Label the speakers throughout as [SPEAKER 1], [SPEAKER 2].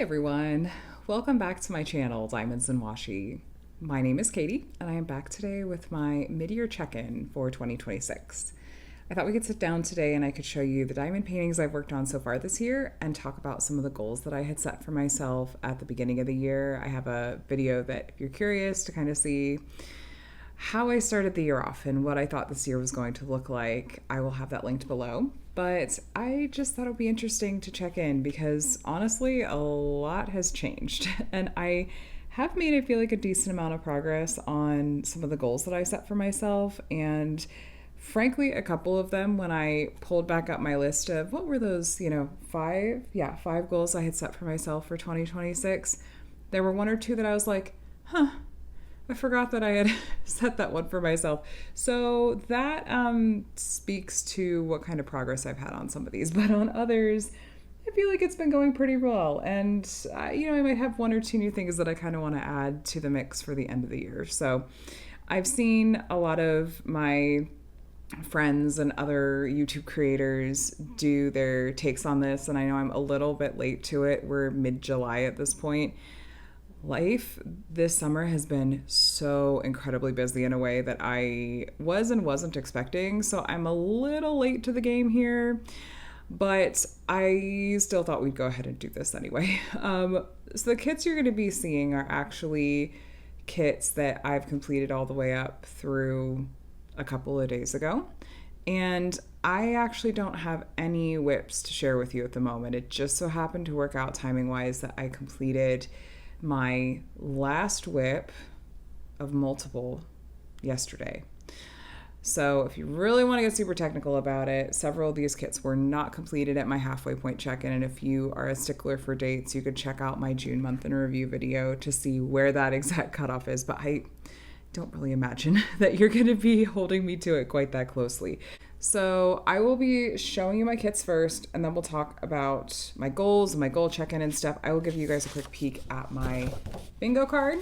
[SPEAKER 1] everyone, welcome back to my channel, Diamonds and Washi. My name is Katie, and I am back today with my mid-year check-in for 2026. I thought we could sit down today and I could show you the diamond paintings I've worked on so far this year and talk about some of the goals that I had set for myself at the beginning of the year. I have a video that if you're curious to kind of see how I started the year off and what I thought this year was going to look like, I will have that linked below. But I just thought it would be interesting to check in because honestly, a lot has changed. And I have made, I feel like, a decent amount of progress on some of the goals that I set for myself. And frankly, a couple of them, when I pulled back up my list of what were those, five goals I had set for myself for 2026, there were one or two that I was like, I forgot that I had set that one for myself. So that speaks to what kind of progress I've had on some of these. But on others, I feel like it's been going pretty well. And, I might have one or two new things that I kind of want to add to the mix for the end of the year. So I've seen a lot of my friends and other YouTube creators do their takes on this. And I know I'm a little bit late to it. We're mid-July at this point. Life this summer has been so incredibly busy in a way that I was and wasn't expecting. So I'm a little late to the game here, but I still thought we'd go ahead and do this anyway. So the kits you're going to be seeing are actually kits that I've completed all the way up through a couple of days ago. And I actually don't have any whips to share with you at the moment. It just so happened to work out timing wise that I completed my last whip of multiple yesterday. So if you really want to get super technical about it, several of these kits were not completed at my halfway point check-in. And if you are a stickler for dates, you could check out my June month in review video to see where that exact cutoff is. But I don't really imagine that you're going to be holding me to it quite that closely. So I will be showing you my kits first, and then we'll talk about my goals and my goal check-in and stuff. I will give you guys a quick peek at my bingo card.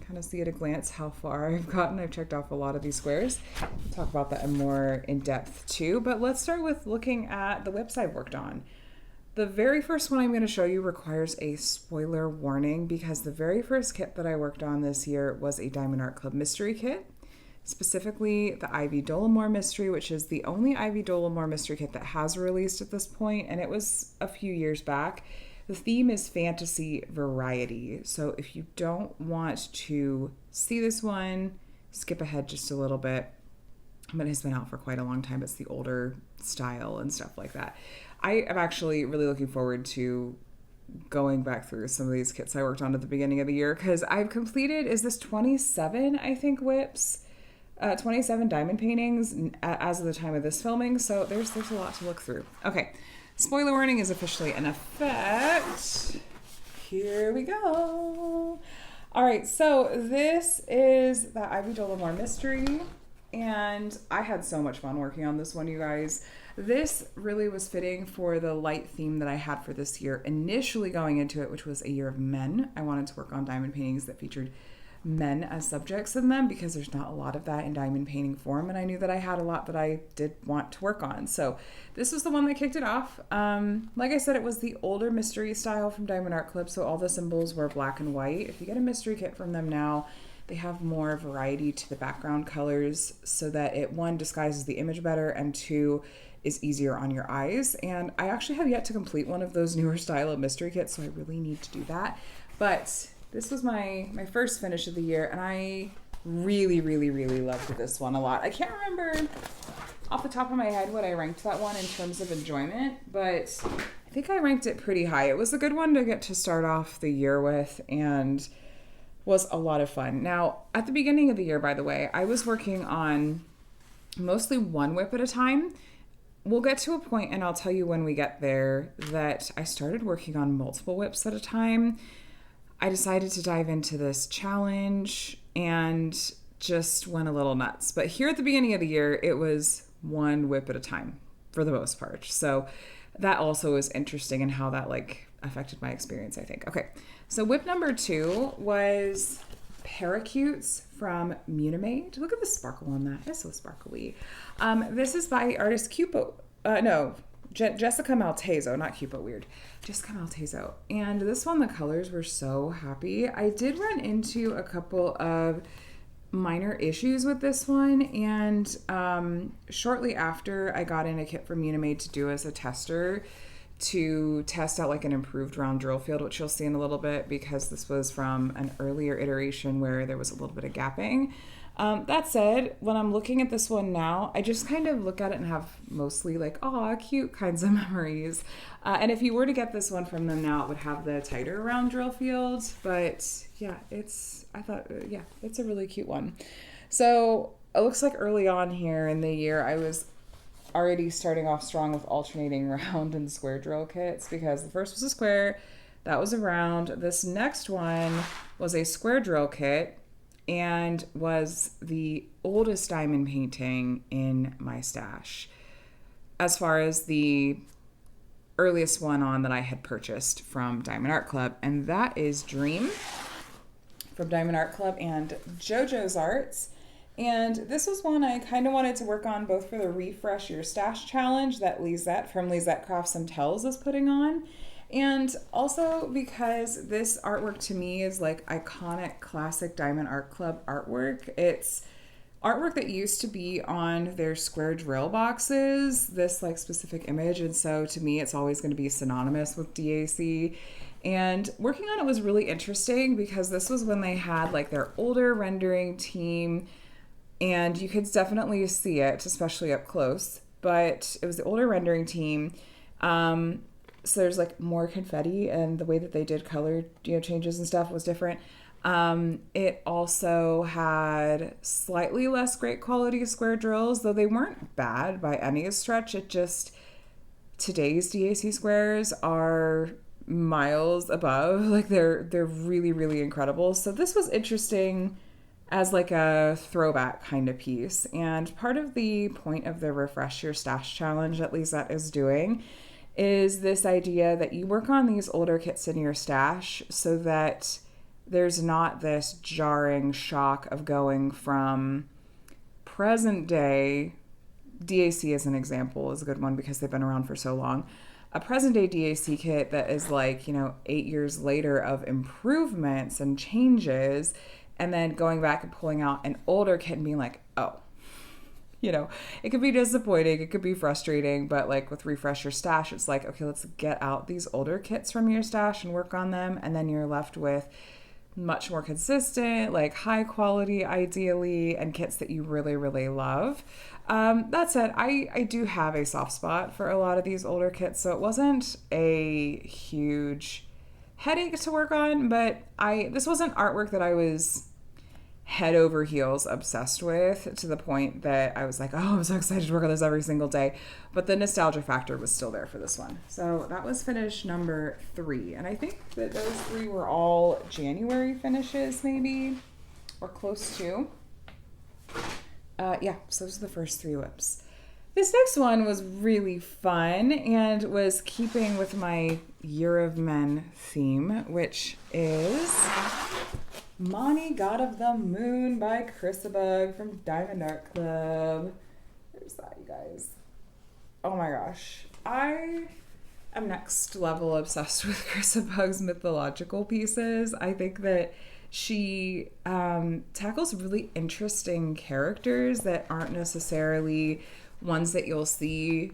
[SPEAKER 1] Kind of see at a glance how far I've gotten. I've checked off a lot of these squares. We'll talk about that more in depth too, but let's start with looking at the whips I've worked on. The very first one I'm going to show you requires a spoiler warning because the very first kit that I worked on this year was a Diamond Art Club mystery kit. Specifically the Ivy Dolomore mystery, which is the only Ivy Dolomore mystery kit that has released at this point, and it was a few years back. The theme is fantasy variety, so if you don't want to see this one, skip ahead just a little bit. But it has been out for quite a long time. It's the older style and stuff like that. I am actually really looking forward to going back through some of these kits I worked on at the beginning of the year because I've completed, is this 27, I think, whips? 27 diamond paintings as of the time of this filming, so there's a lot to look through. Okay, spoiler warning is officially in effect. Here we go. All right, so this is the Ivy Dolomore mystery, and I had so much fun working on this one, you guys. This really was fitting for the light theme that I had for this year, initially going into it, which was a year of men. I wanted to work on diamond paintings that featured men as subjects in them because there's not a lot of that in diamond painting form, and I knew that I had a lot that I did want to work on. So this was the one that kicked it off. Like I said, it was the older mystery style from Diamond Art Club, so all the symbols were black and white. If you get a mystery kit from them now, they have more variety to the background colors so that it, one, disguises the image better, and two, is easier on your eyes. And I actually have yet to complete one of those newer style of mystery kits, so I really need to do that. But this was my first finish of the year, and I really, really, really loved this one a lot. I can't remember off the top of my head what I ranked that one in terms of enjoyment, but I think I ranked it pretty high. It was a good one to get to start off the year with and was a lot of fun. Now, at the beginning of the year, by the way, I was working on mostly one whip at a time. We'll get to a point, and I'll tell you when we get there, that I started working on multiple whips at a time. I decided to dive into this challenge and just went a little nuts. But here at the beginning of the year, it was one whip at a time for the most part. So that also was interesting in how that affected my experience, I think. Okay, so whip number 2 was Paracutes from Munimate. Look at the sparkle on that. It's so sparkly. This is by artist Cupo. Jessica Maltezo, not cute but weird. Jessica Maltezo. And this one, the colors were so happy. I did run into a couple of minor issues with this one, and shortly after I got in a kit from Unimade to do as a tester to test out like an improved round drill field, which you'll see in a little bit because this was from an earlier iteration where there was a little bit of gapping. That said, when I'm looking at this one now, I just kind of look at it and have mostly like, aw, cute kinds of memories. And if you were to get this one from them now, it would have the tighter round drill field. But yeah, it's a really cute one. So it looks like early on here in the year, I was already starting off strong with alternating round and square drill kits because the first was a square, that was a round. This next one was a square drill kit and was the oldest diamond painting in my stash as far as the earliest one on that I had purchased from Diamond Art Club, and that is Dream from Diamond Art Club and JoJo's Arts. And this was one I kind of wanted to work on both for the Refresh Your Stash challenge that Lisette from Lisette Crafts and Tells is putting on, and also because this artwork to me is like iconic classic Diamond Art Club artwork. It's artwork that used to be on their square drill boxes, this like specific image, and so to me it's always going to be synonymous with DAC. And working on it was really interesting because this was when they had like their older rendering team, and you could definitely see it, especially up close, but it was the older rendering team. So there's like more confetti, and the way that they did color, changes and stuff was different. It also had slightly less great quality square drills, though they weren't bad by any stretch. It just, today's DAC squares are miles above, like they're really, really incredible. So this was interesting as like a throwback kind of piece. And part of the point of the Refresh Your Stash challenge that Lisette is doing is this idea that you work on these older kits in your stash so that there's not this jarring shock of going from present day, DAC as an example is a good one because they've been around for so long, a present day DAC kit that is like, 8 years later of improvements and changes, and then going back and pulling out an older kit and being like, oh, it could be disappointing, it could be frustrating, but like with Refresh Your Stash, it's like, okay, let's get out these older kits from your stash and work on them, and then you're left with much more consistent, like high quality, ideally, and kits that you really, really love. That said, I do have a soft spot for a lot of these older kits, so it wasn't a huge headache to work on, but this wasn't artwork that I was head over heels obsessed with to the point that I was like, oh, I'm so excited to work on this every single day. But the nostalgia factor was still there for this one. So that was finish number 3. And I think that those 3 were all January finishes maybe, or close to. So those are the first 3 whips. This next one was really fun and was keeping with my Year of Men theme, which is Mani, God of the Moon by Chrisabug from Diamond Art Club. There's that, you guys. Oh my gosh. I am next level obsessed with Chrisabug's mythological pieces. I think that she tackles really interesting characters that aren't necessarily ones that you'll see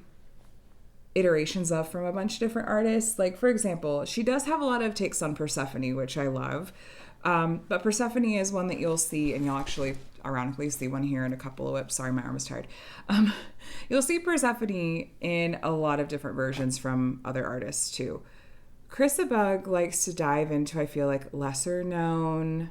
[SPEAKER 1] iterations of from a bunch of different artists. Like, for example, she does have a lot of takes on Persephone, which I love. But Persephone is one that you'll see, and you'll actually ironically see one here in a couple of whips. Sorry, my arm is tired. You'll see Persephone in a lot of different versions from other artists too. Chrisabug likes to dive into, I feel like, lesser known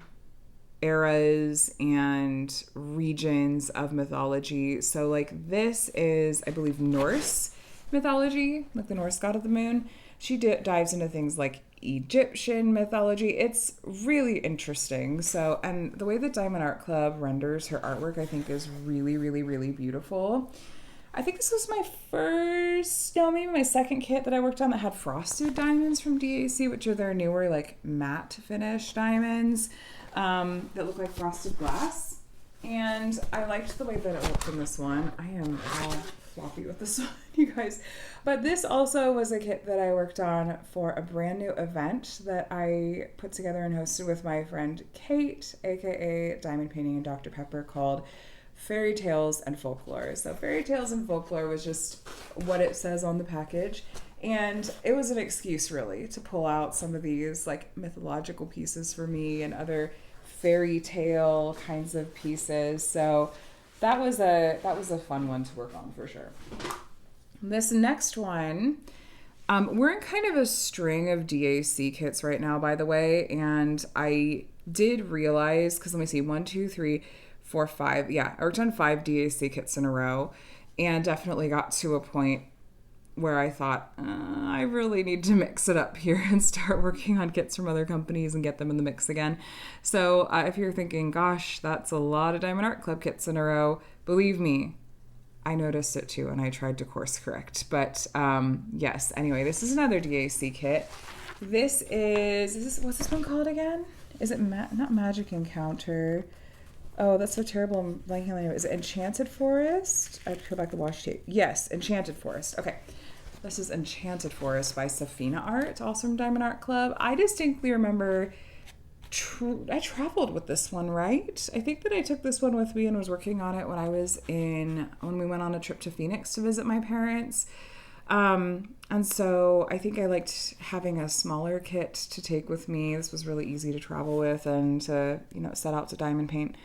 [SPEAKER 1] eras and regions of mythology. So like this is, I believe, Norse mythology, like the Norse god of the moon. She dives into things like Egyptian mythology. It's really interesting. So, and the way that Diamond Art Club renders her artwork, I think, is really, really, really beautiful. I think this was maybe my second kit that I worked on that had frosted diamonds from DAC, which are their newer, like, matte finish diamonds that look like frosted glass. And I liked the way that it looked in this one. I am all floppy with this one, you guys. But this also was a kit that I worked on for a brand new event that I put together and hosted with my friend Kate, aka Diamond Painting and Dr. Pepper, called Fairy Tales and Folklore. So Fairy Tales and Folklore was just what it says on the package. And it was an excuse really to pull out some of these like mythological pieces for me and other fairy tale kinds of pieces. So that was a fun one to work on for sure. This next one, we're in kind of a string of DAC kits right now, by the way, and I did realize, because let me see, 1, 2, 3, 4, 5. Yeah, I worked on 5 DAC kits in a row, and definitely got to a point where I thought, I really need to mix it up here and start working on kits from other companies and get them in the mix again. So if you're thinking, gosh, that's a lot of Diamond Art Club kits in a row, believe me, I noticed it too, and I tried to course correct. But yes, anyway, this is another DAC kit. What's this one called again? Is it not Magic Encounter? Oh, that's so terrible. I'm blanking on the name. Is it Enchanted Forest? I have to peel back the washi tape. Yes, Enchanted Forest. Okay. This is Enchanted Forest by Safina Art, also from Diamond Art Club. I distinctly remember I traveled with this one, right? I think that I took this one with me and was working on it when we went on a trip to Phoenix to visit my parents. And so I think I liked having a smaller kit to take with me. This was really easy to travel with and to, set out to diamond paint.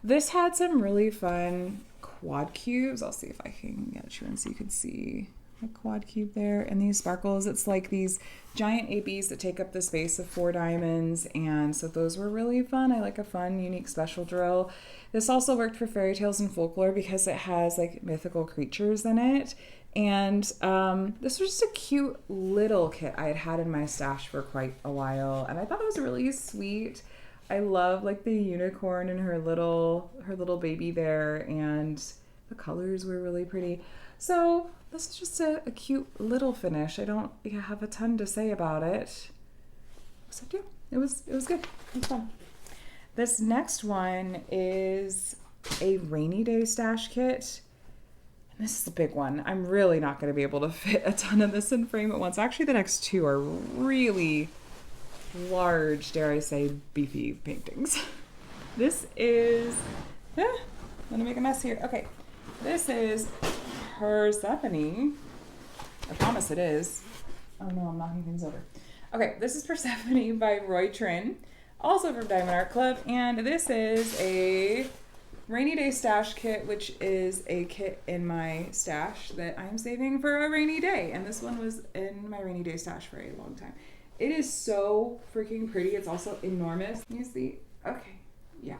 [SPEAKER 1] This had some really fun quad cubes. I'll see if I can get you in so you can see a quad cube there. And these sparkles, it's like these giant ABs that take up the space of 4 diamonds. And so those were really fun. I like a fun, unique special drill. This also worked for Fairy Tales and Folklore because it has like mythical creatures in it. And this was just a cute little kit I had in my stash for quite a while. And I thought it was really sweet. I love like the unicorn and her little baby there, and the colors were really pretty. So this is just a cute little finish. I don't have a ton to say about it. Except, yeah, it was good. It was fun. This next one is a rainy day stash kit. And this is a big one. I'm really not going to be able to fit a ton of this in frame at once. Actually, the next 2 are really large, dare I say, beefy paintings. This is, I'm gonna make a mess here. Okay, this is Persephone. I promise it is. Oh no, I'm knocking things over. Okay, this is Persephone by Roy Trin, also from Diamond Art Club, and this is a rainy day stash kit, which is a kit in my stash that I'm saving for a rainy day, and this one was in my rainy day stash for a long time. It is so freaking pretty. It's also enormous. You see? Okay. Yeah.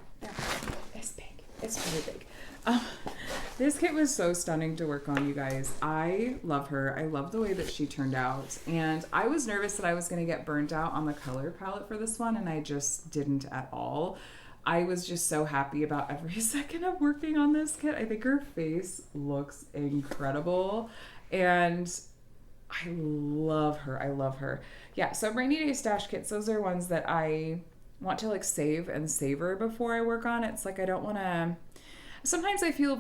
[SPEAKER 1] It's big. It's really big. This kit was so stunning to work on, you guys. I love her. I love the way that she turned out. And I was nervous that I was going to get burnt out on the color palette for this one, and I just didn't at all. I was just so happy about every second of working on this kit. I think her face looks incredible. And I love her. I love her. Yeah, so rainy day stash kits, those are ones that I want to like save and savor before I work on it. It's like I don't want to... Sometimes I feel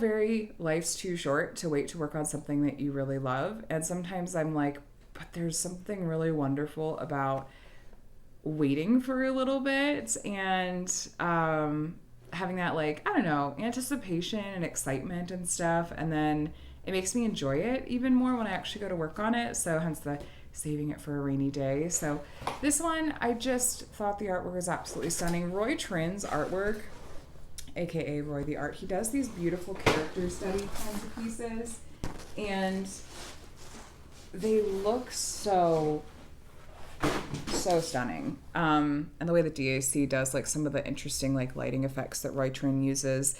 [SPEAKER 1] life's too short to wait to work on something that you really love. And sometimes I'm like, but there's something really wonderful about waiting for a little bit and having that anticipation and excitement and stuff. And then it makes me enjoy it even more when I actually go to work on it. So hence the saving it for a rainy day. So this one, I just thought the artwork was absolutely stunning. Roy Trin's artwork, aka Roy the Art, he does these beautiful character study kinds of pieces, and they look so stunning. And the way that DAC does like some of the interesting like lighting effects that Roy Trin uses,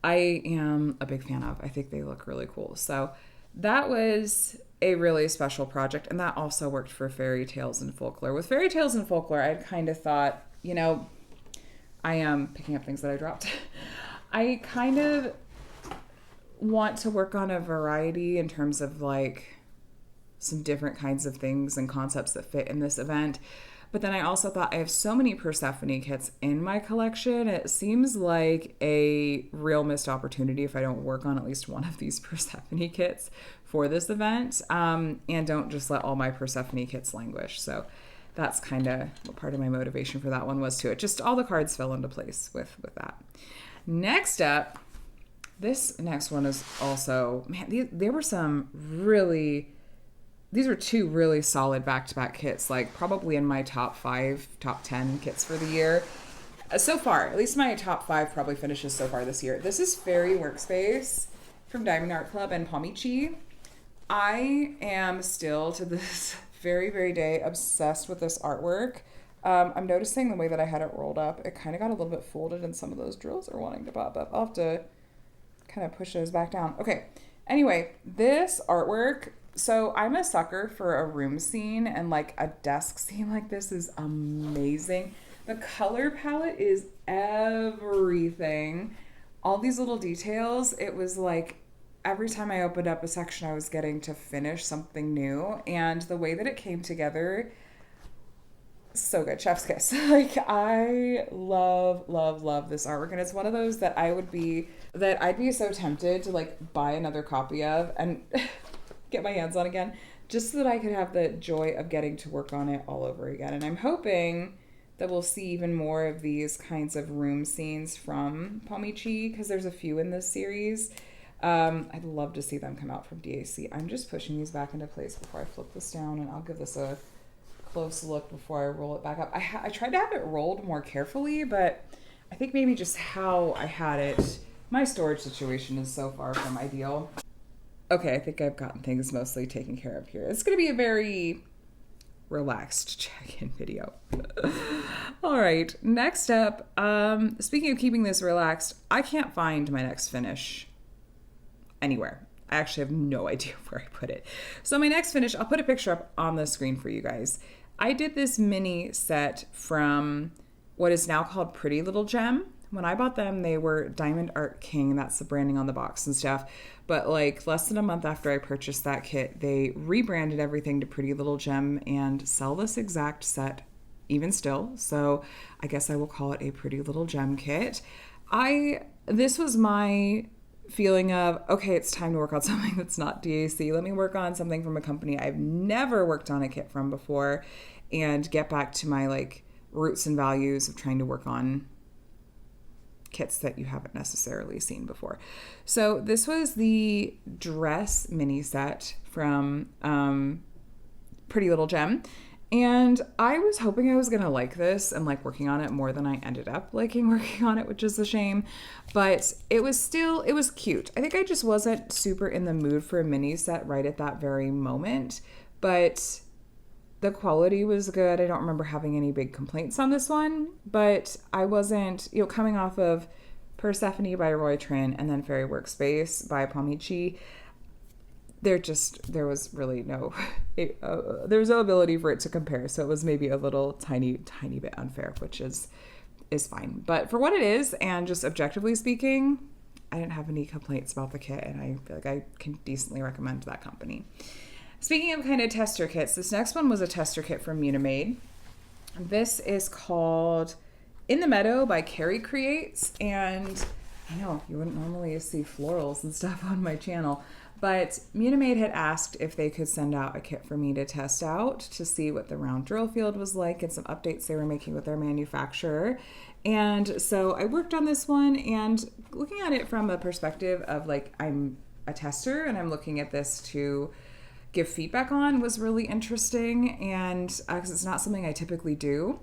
[SPEAKER 1] I am a big fan of. I think they look really cool. So that was a really special project, and that also worked for Fairy Tales and Folklore. With Fairy Tales and Folklore, I kind of thought, I am picking up things that I dropped. I kind of want to work on a variety in terms of like some different kinds of things and concepts that fit in this event. But then I also thought I have so many Persephone kits in my collection. It seems like a real missed opportunity if I don't work on at least one of these Persephone kits for this event, and don't just let all my Persephone kits languish. So that's kind of what part of my motivation for that one was too. It just all the cards fell into place with that. Next up, this next one is also, man, there were some really, these were two really solid back-to-back kits, like probably in my top 10 kits for the year. So far, at least my top 5 probably finishes so far this year. This is Fairy Workspace from Diamond Art Club and Palmici. I am still to this very, very day obsessed with this artwork. I'm noticing the way that I had it rolled up, it kind of got a little bit folded and some of those drills are wanting to pop up. I'll have to kind of push those back down. Okay, anyway, this artwork, so I'm a sucker for a room scene, and like a desk scene like this is amazing. The color palette is everything. All these little details, it was like every time I opened up a section I was getting to finish something new, and the way that it came together, so good. Chef's kiss. Like, I love this artwork, and it's one of those that I'd be so tempted to like buy another copy of and get my hands on again, just so that I could have the joy of getting to work on it all over again. And I'm hoping that we'll see even more of these kinds of room scenes from Palmici, because there's a few in this series. I'd love to see them come out from DAC. I'm just pushing these back into place before I flip this down, and I'll give this a close look before I roll it back up. I tried to have it rolled more carefully, but I think maybe just how I had it, my storage situation is so far from ideal. Okay, I think I've gotten things mostly taken care of here. It's going to be a very relaxed check-in video. All right, next up, speaking of keeping this relaxed, I can't find my next finish anywhere. I actually have no idea where I put it. So my next finish, I'll put a picture up on the screen for you guys. I did this mini set from what is now called Pretty Little Gem. When I bought them, they were Diamond Art King. That's the branding on the box and stuff. But like less than a month after I purchased that kit, they rebranded everything to Pretty Little Gem and sell this exact set even still. So I guess I will call it a Pretty Little Gem kit. This was my feeling of, okay, it's time to work on something that's not DAC. Let me work on something from a company I've never worked on a kit from before and get back to my like roots and values of trying to work on kits that you haven't necessarily seen before. So this was the dress mini set from Pretty Little Gem. And I was hoping I was going to like this and like working on it more than I ended up liking working on it, which is a shame. But it was cute. I think I just wasn't super in the mood for a mini set right at that very moment. But the quality was good. I don't remember having any big complaints on this one. But I wasn't, coming off of Persephone by Roy Trin and then Fairy Workspace by Palmici, there was really no ability for it to compare. So it was maybe a little tiny bit unfair, which is fine. But for what it is, and just objectively speaking, I didn't have any complaints about the kit, and I feel like I can decently recommend that company. Speaking of kind of tester kits, this next one was a tester kit from Munimade. This is called In the Meadow by Carrie Creates, and I know you wouldn't normally see florals and stuff on my channel, but Munimade had asked if they could send out a kit for me to test out to see what the round drill field was like and some updates they were making with their manufacturer. And so I worked on this one, and looking at it from a perspective of like, I'm a tester and I'm looking at this to give feedback on was really interesting, and because it's not something I typically do.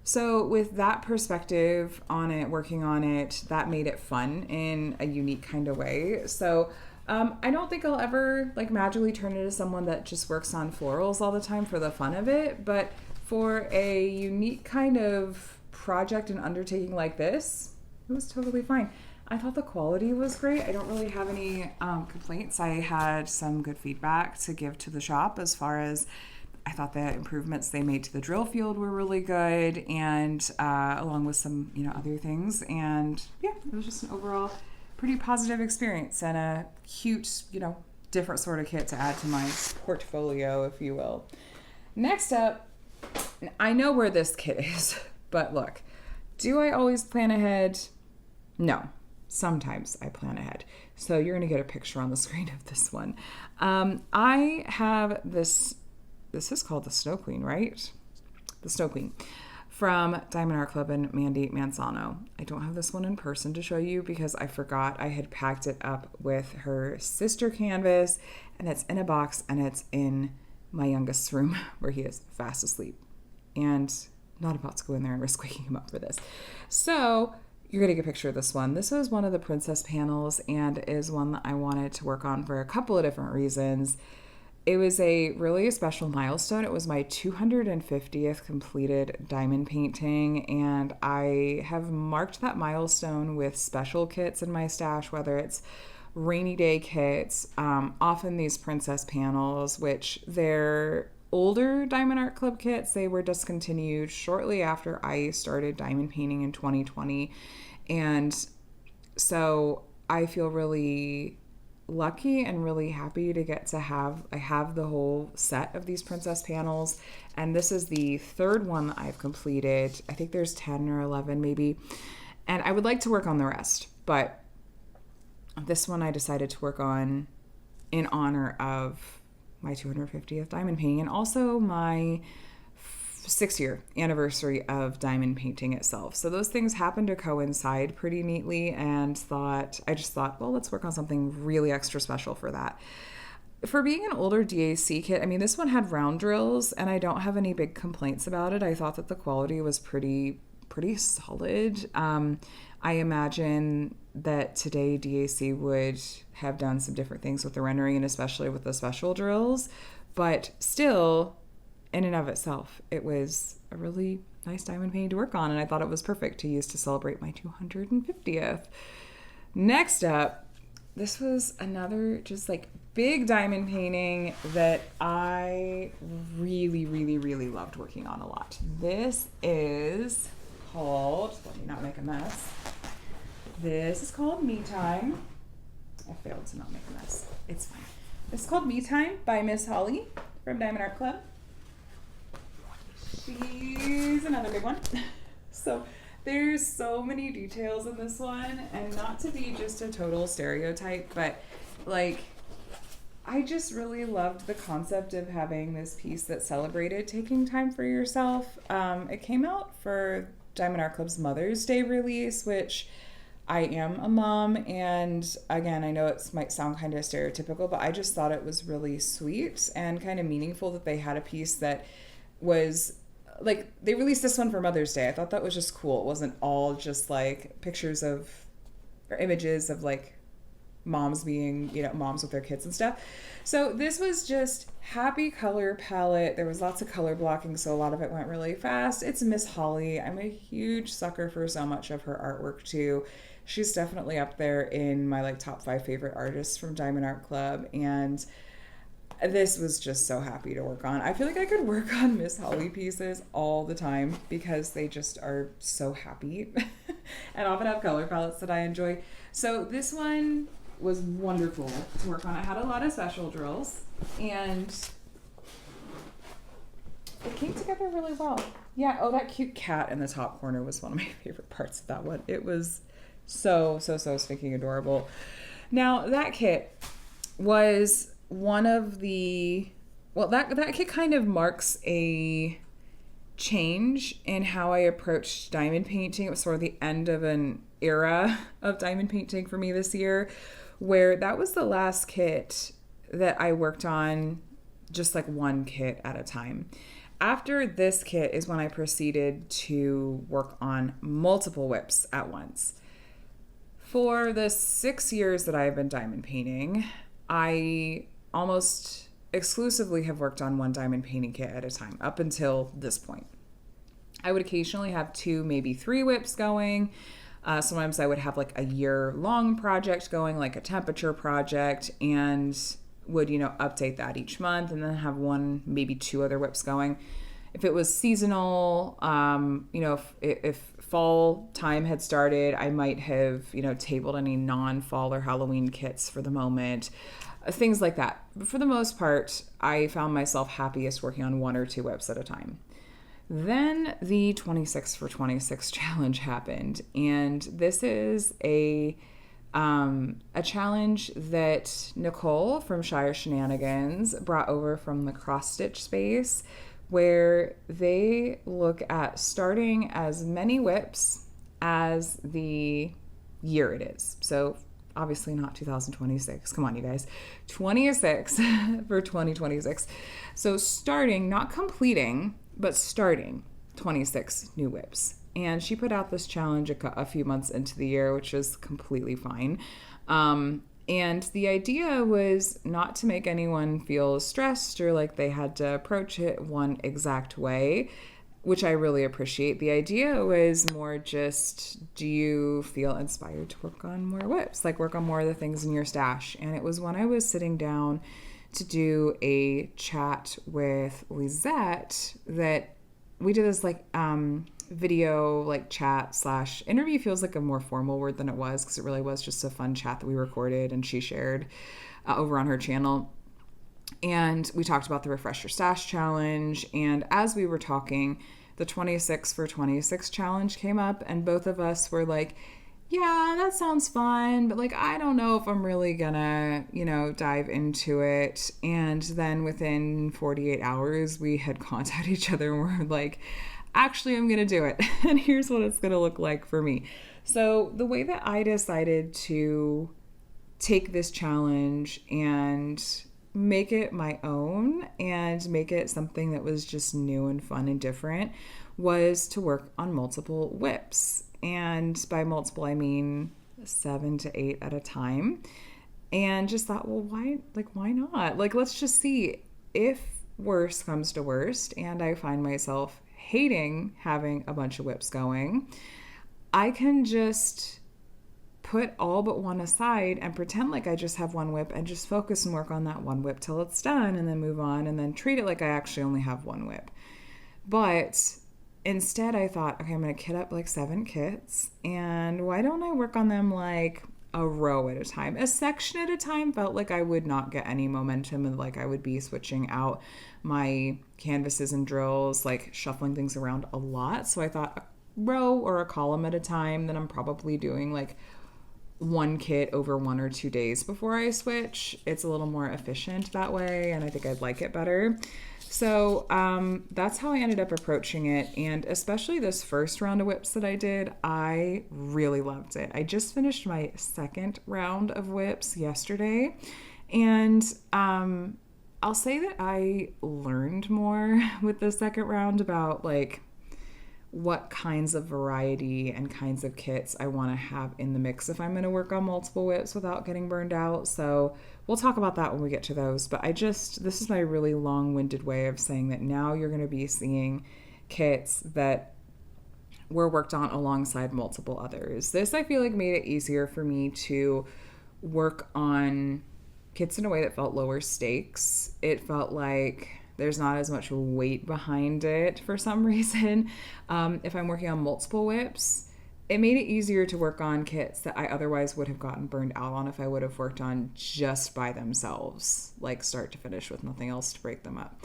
[SPEAKER 1] So with that perspective on it, working on it, that made it fun in a unique kind of way. So I don't think I'll ever like magically turn into someone that just works on florals all the time for the fun of it, but for a unique kind of project and undertaking like this, it was totally fine. I thought the quality was great. I don't really have any complaints. I had some good feedback to give to the shop as far as I thought the improvements they made to the drill field were really good, and along with some other things. And yeah, it was just an overall pretty positive experience and a cute, different sort of kit to add to my portfolio, if you will. Next up, I know where this kit is, but look, do I always plan ahead? No. Sometimes I plan ahead. So you're going to get a picture on the screen of this one. I have this is called the Snow Queen, right? The Snow Queen from Diamond Art Club and Mandy Manzano. I don't have this one in person to show you because I forgot I had packed it up with her sister canvas, and it's in a box and it's in my youngest's room where he is fast asleep and not about to go in there and risk waking him up for this. So you're going to get a picture of this one. This was one of the princess panels and is one that I wanted to work on for a couple of different reasons. It was a really special milestone. It was my 250th completed diamond painting, and I have marked that milestone with special kits in my stash, whether it's rainy day kits, often these princess panels, which they're older Diamond Art Club kits. They were discontinued shortly after I started diamond painting in 2020. And so I feel really lucky and really happy to get to I have the whole set of these princess panels. And this is the third one that I've completed. I think there's 10 or 11 maybe. And I would like to work on the rest, but this one I decided to work on in honor of my 250th diamond painting and also my 6-year anniversary of diamond painting itself. So those things happened to coincide pretty neatly, and I just thought, well, let's work on something really extra special for that. For being an older DAC kit, I mean, this one had round drills and I don't have any big complaints about it. I thought that the quality was pretty solid. I imagine that today DAC would have done some different things with the rendering and especially with the special drills, but still, in and of itself, it was a really nice diamond painting to work on, and I thought it was perfect to use to celebrate my 250th. Next up, this was another just like big diamond painting that I really, really, really loved working on a lot. This is called, let me not make a mess. This is called Me Time. I failed to not make a mess. It's fine. This is called Me Time by Miss Holly from Diamond Art Club. She's another big one. So there's so many details in this one, and not to be just a total stereotype, but like I just really loved the concept of having this piece that celebrated taking time for yourself. It came out for Diamond Art Club's Mother's Day release, which I am a mom, and again, I know it might sound kind of stereotypical, but I just thought it was really sweet and kind of meaningful that they had a piece that was like, they released this one for Mother's Day. I thought that was just cool. It wasn't all just like pictures of or images of like moms being, moms with their kids and stuff. So this was just happy color palette. There was lots of color blocking, so a lot of it went really fast. It's Miss Holly. I'm a huge sucker for so much of her artwork too. She's definitely up there in my like top 5 favorite artists from Diamond Art Club, and this was just so happy to work on. I feel like I could work on Miss Holly pieces all the time because they just are so happy and often have color palettes that I enjoy. So this one was wonderful to work on. It had a lot of special drills and it came together really well. Yeah, oh, that cute cat in the top corner was one of my favorite parts of that one. It was so stinking adorable. Now, that kit was one of the, well, that kit kind of marks a change in how I approached diamond painting. It was sort of the end of an era of diamond painting for me this year, where that was the last kit that I worked on just like one kit at a time. After this kit is when I proceeded to work on multiple whips at once. For the 6 years that I've been diamond painting, I almost exclusively have worked on one diamond painting kit at a time up until this point. I would occasionally have 2, maybe 3 whips going. Sometimes I would have like a year-long project going, like a temperature project, and would, update that each month and then have 1, maybe 2 other whips going. If it was seasonal, if fall time had started, I might have, tabled any non-fall or Halloween kits for the moment, things like that. But for the most part, I found myself happiest working on 1 or 2 whips at a time. Then the 26 for 26 challenge happened, and this is a challenge that Nicole from Shire Shenanigans brought over from the cross stitch space, where they look at starting as many whips as the year it is. So obviously not 2026. Come on, you guys. 26 for 2026. So starting, not completing, but starting 26 new whips. And she put out this challenge a few months into the year, which is completely fine. And the idea was not to make anyone feel stressed or like they had to approach it one exact way, which I really appreciate. The idea was more just, do you feel inspired to work on more whips? Like work on more of the things in your stash. And it was when I was sitting down to do a chat with Lisette that we did this like video like chat / interview. Feels like a more formal word than it was, because it really was just a fun chat that we recorded and she shared over on her channel. And we talked about the Refresh Your Stash challenge. And as we were talking, the 26 for 26 challenge came up, and both of us were like, yeah, that sounds fun, but like, I don't know if I'm really gonna, dive into it. And then within 48 hours, we had contacted each other and we're like, actually, I'm gonna do it. And here's what it's gonna look like for me. So the way that I decided to take this challenge and make it my own and make it something that was just new and fun and different was to work on multiple whips. And by multiple, I mean 7 to 8 at a time. And just thought, well, why not? Like, let's just see if worst comes to worst and I find myself hating having a bunch of whips going, I can just put all but one aside and pretend like I just have one whip and just focus and work on that one whip till it's done, and then move on and then treat it like I actually only have one whip. But instead I thought, okay, I'm going to kit up like 7 kits, and why don't I work on them like a row at a time? A section at a time felt like I would not get any momentum, and like I would be switching out my canvases and drills, like shuffling things around a lot. So I thought a row or a column at a time. Then I'm probably doing like one kit over 1 or 2 days before I switch. It's a little more efficient that way, and I think I'd like it better. So that's how I ended up approaching it. And especially this first round of whips that I did, I really loved it. I just finished my second round of whips yesterday. And I'll say that I learned more with the second round about like what kinds of variety and kinds of kits I want to have in the mix if I'm going to work on multiple whips without getting burned out. So we'll talk about that when we get to those. But this is my really long-winded way of saying that now you're going to be seeing kits that were worked on alongside multiple others. This, I feel like, made it easier for me to work on kits in a way that felt lower stakes. It felt like there's not as much weight behind it for some reason. If I'm working on multiple whips, it made it easier to work on kits that I otherwise would have gotten burned out on if I would have worked on just by themselves, like start to finish with nothing else to break them up.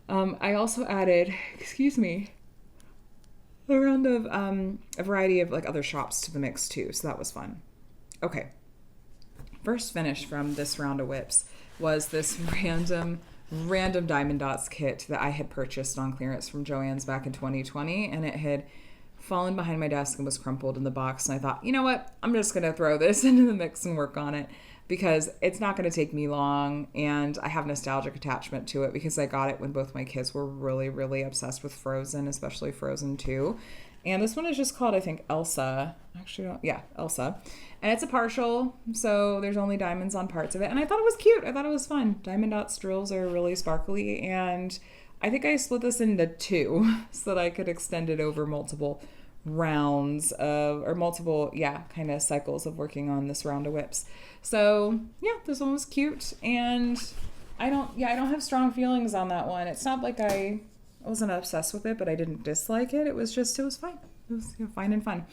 [SPEAKER 1] I also added, a round of a variety of like other shops to the mix too, so that was fun. Okay, first finish from this round of whips was this random Diamond Dots kit that I had purchased on clearance from Joann's back in 2020, and it had fallen behind my desk and was crumpled in the box. And I thought, you know what, I'm just going to throw this into the mix and work on it because it's not going to take me long, and I have nostalgic attachment to it because I got it when both my kids were really, really obsessed with Frozen, especially Frozen 2. And this one is just called, I think, Elsa. Elsa. And it's a partial, so there's only diamonds on parts of it. And I thought it was cute. I thought it was fun. Diamond Dots drills are really sparkly, and I think I split this into 2 so that I could extend it over multiple rounds or multiple, kind of cycles of working on this round of whips. So, this one was cute, and I don't have strong feelings on that one. It's not like I wasn't obsessed with it, but I didn't dislike it. It was fine. It was fine and fun.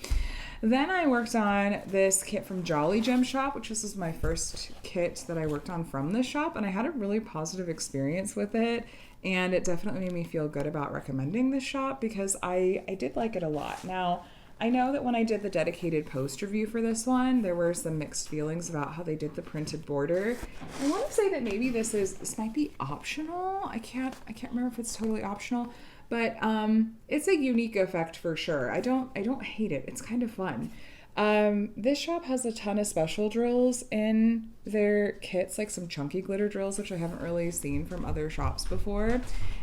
[SPEAKER 1] Then I worked on this kit from Jolly Gem Shop, which this is my first kit that I worked on from this shop, and I had a really positive experience with it, and it definitely made me feel good about recommending this shop because I did like it a lot. Now, I know that when I did the dedicated post review for this one, there were some mixed feelings about how they did the printed border. I want to say that maybe this might be optional. I can't remember if it's totally optional, but it's a unique effect for sure. I don't hate it. It's kind of fun. This shop has a ton of special drills in their kits, like some chunky glitter drills, which I haven't really seen from other shops before.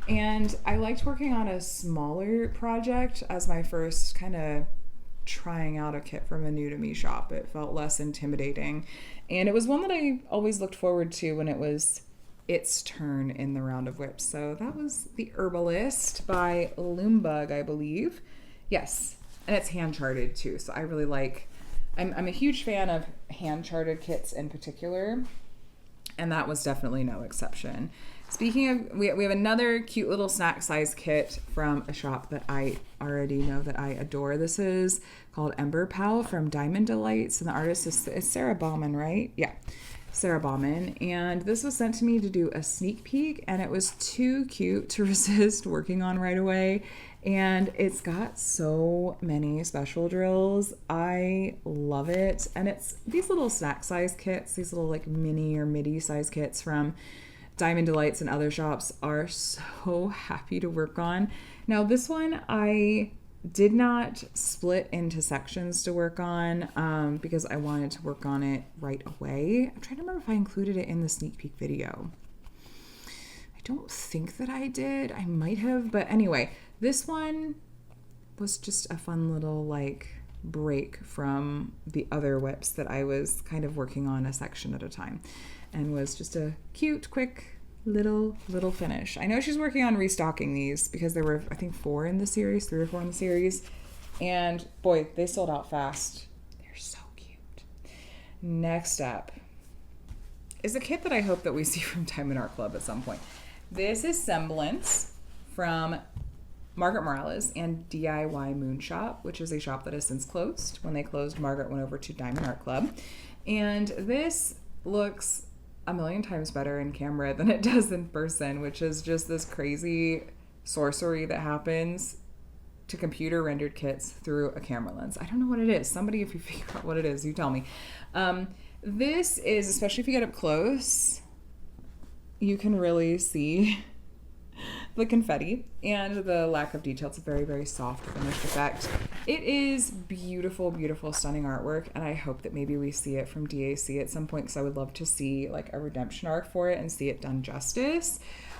[SPEAKER 1] And I liked working on a smaller project as my first kind of trying out a kit from a new to me shop. It felt less intimidating. And it was one that I always looked forward to when it was its turn in the round of whips. So that was The Herbalist by Loombug, I believe. Yes. And it's hand charted too. So I really like, I'm a huge fan of hand charted kits in particular. And that was definitely no exception. Speaking of, we have another cute little snack size kit from a shop that I already know that I adore. This is called Ember Pal from Diamond Delights, and the artist is Sarah Bauman, right? Yeah, Sarah Bauman. And this was sent to me to do a sneak peek, and it was too cute to resist working on right away. And it's got so many special drills. I love it. And it's these little snack size kits, these little like mini or midi size kits from Diamond Delights and other shops are so happy to work on. Now this one I did not split into sections to work on because I wanted to work on it right away. I'm trying to remember if I included it in the sneak peek video. I don't think that I did. I might have, but anyway, this one was just a fun little like break from the other whips that I was kind of working on a section at a time, and was just a cute, quick little finish. I know she's working on restocking these because there were, I think, 3 or 4 in the series, and boy, they sold out fast. They're so cute. Next up is a kit that I hope that we see from Diamond Art Club at some point. This is Semblance from Margaret Morales and DIY Moon Shop, which is a shop that has since closed. When they closed, Margaret went over to Diamond Art Club. And this looks a million times better in camera than it does in person, which is just this crazy sorcery that happens to computer rendered kits through a camera lens. I don't know what it is. Somebody, if you figure out what it is, you tell me. This is, especially if you get up close, you can really see the confetti and the lack of detail. It's a very, very soft finished effect. It is beautiful, beautiful, stunning artwork, and I hope that maybe we see it from DAC at some point because I would love to see like a redemption arc for it and see it done justice.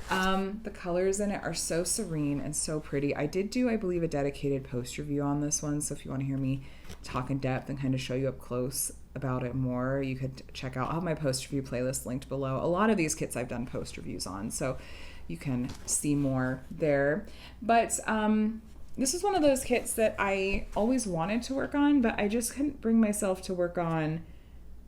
[SPEAKER 1] The colors in it are so serene and so pretty. I did do, I believe, a dedicated post review on this one, so if you want to hear me talk in depth and kind of show you up close about it more, you could check out. I'll have my post review playlist linked below. A lot of these kits I've done post reviews on, so you can see more there. But this is one of those kits that I always wanted to work on, but I just couldn't bring myself to work on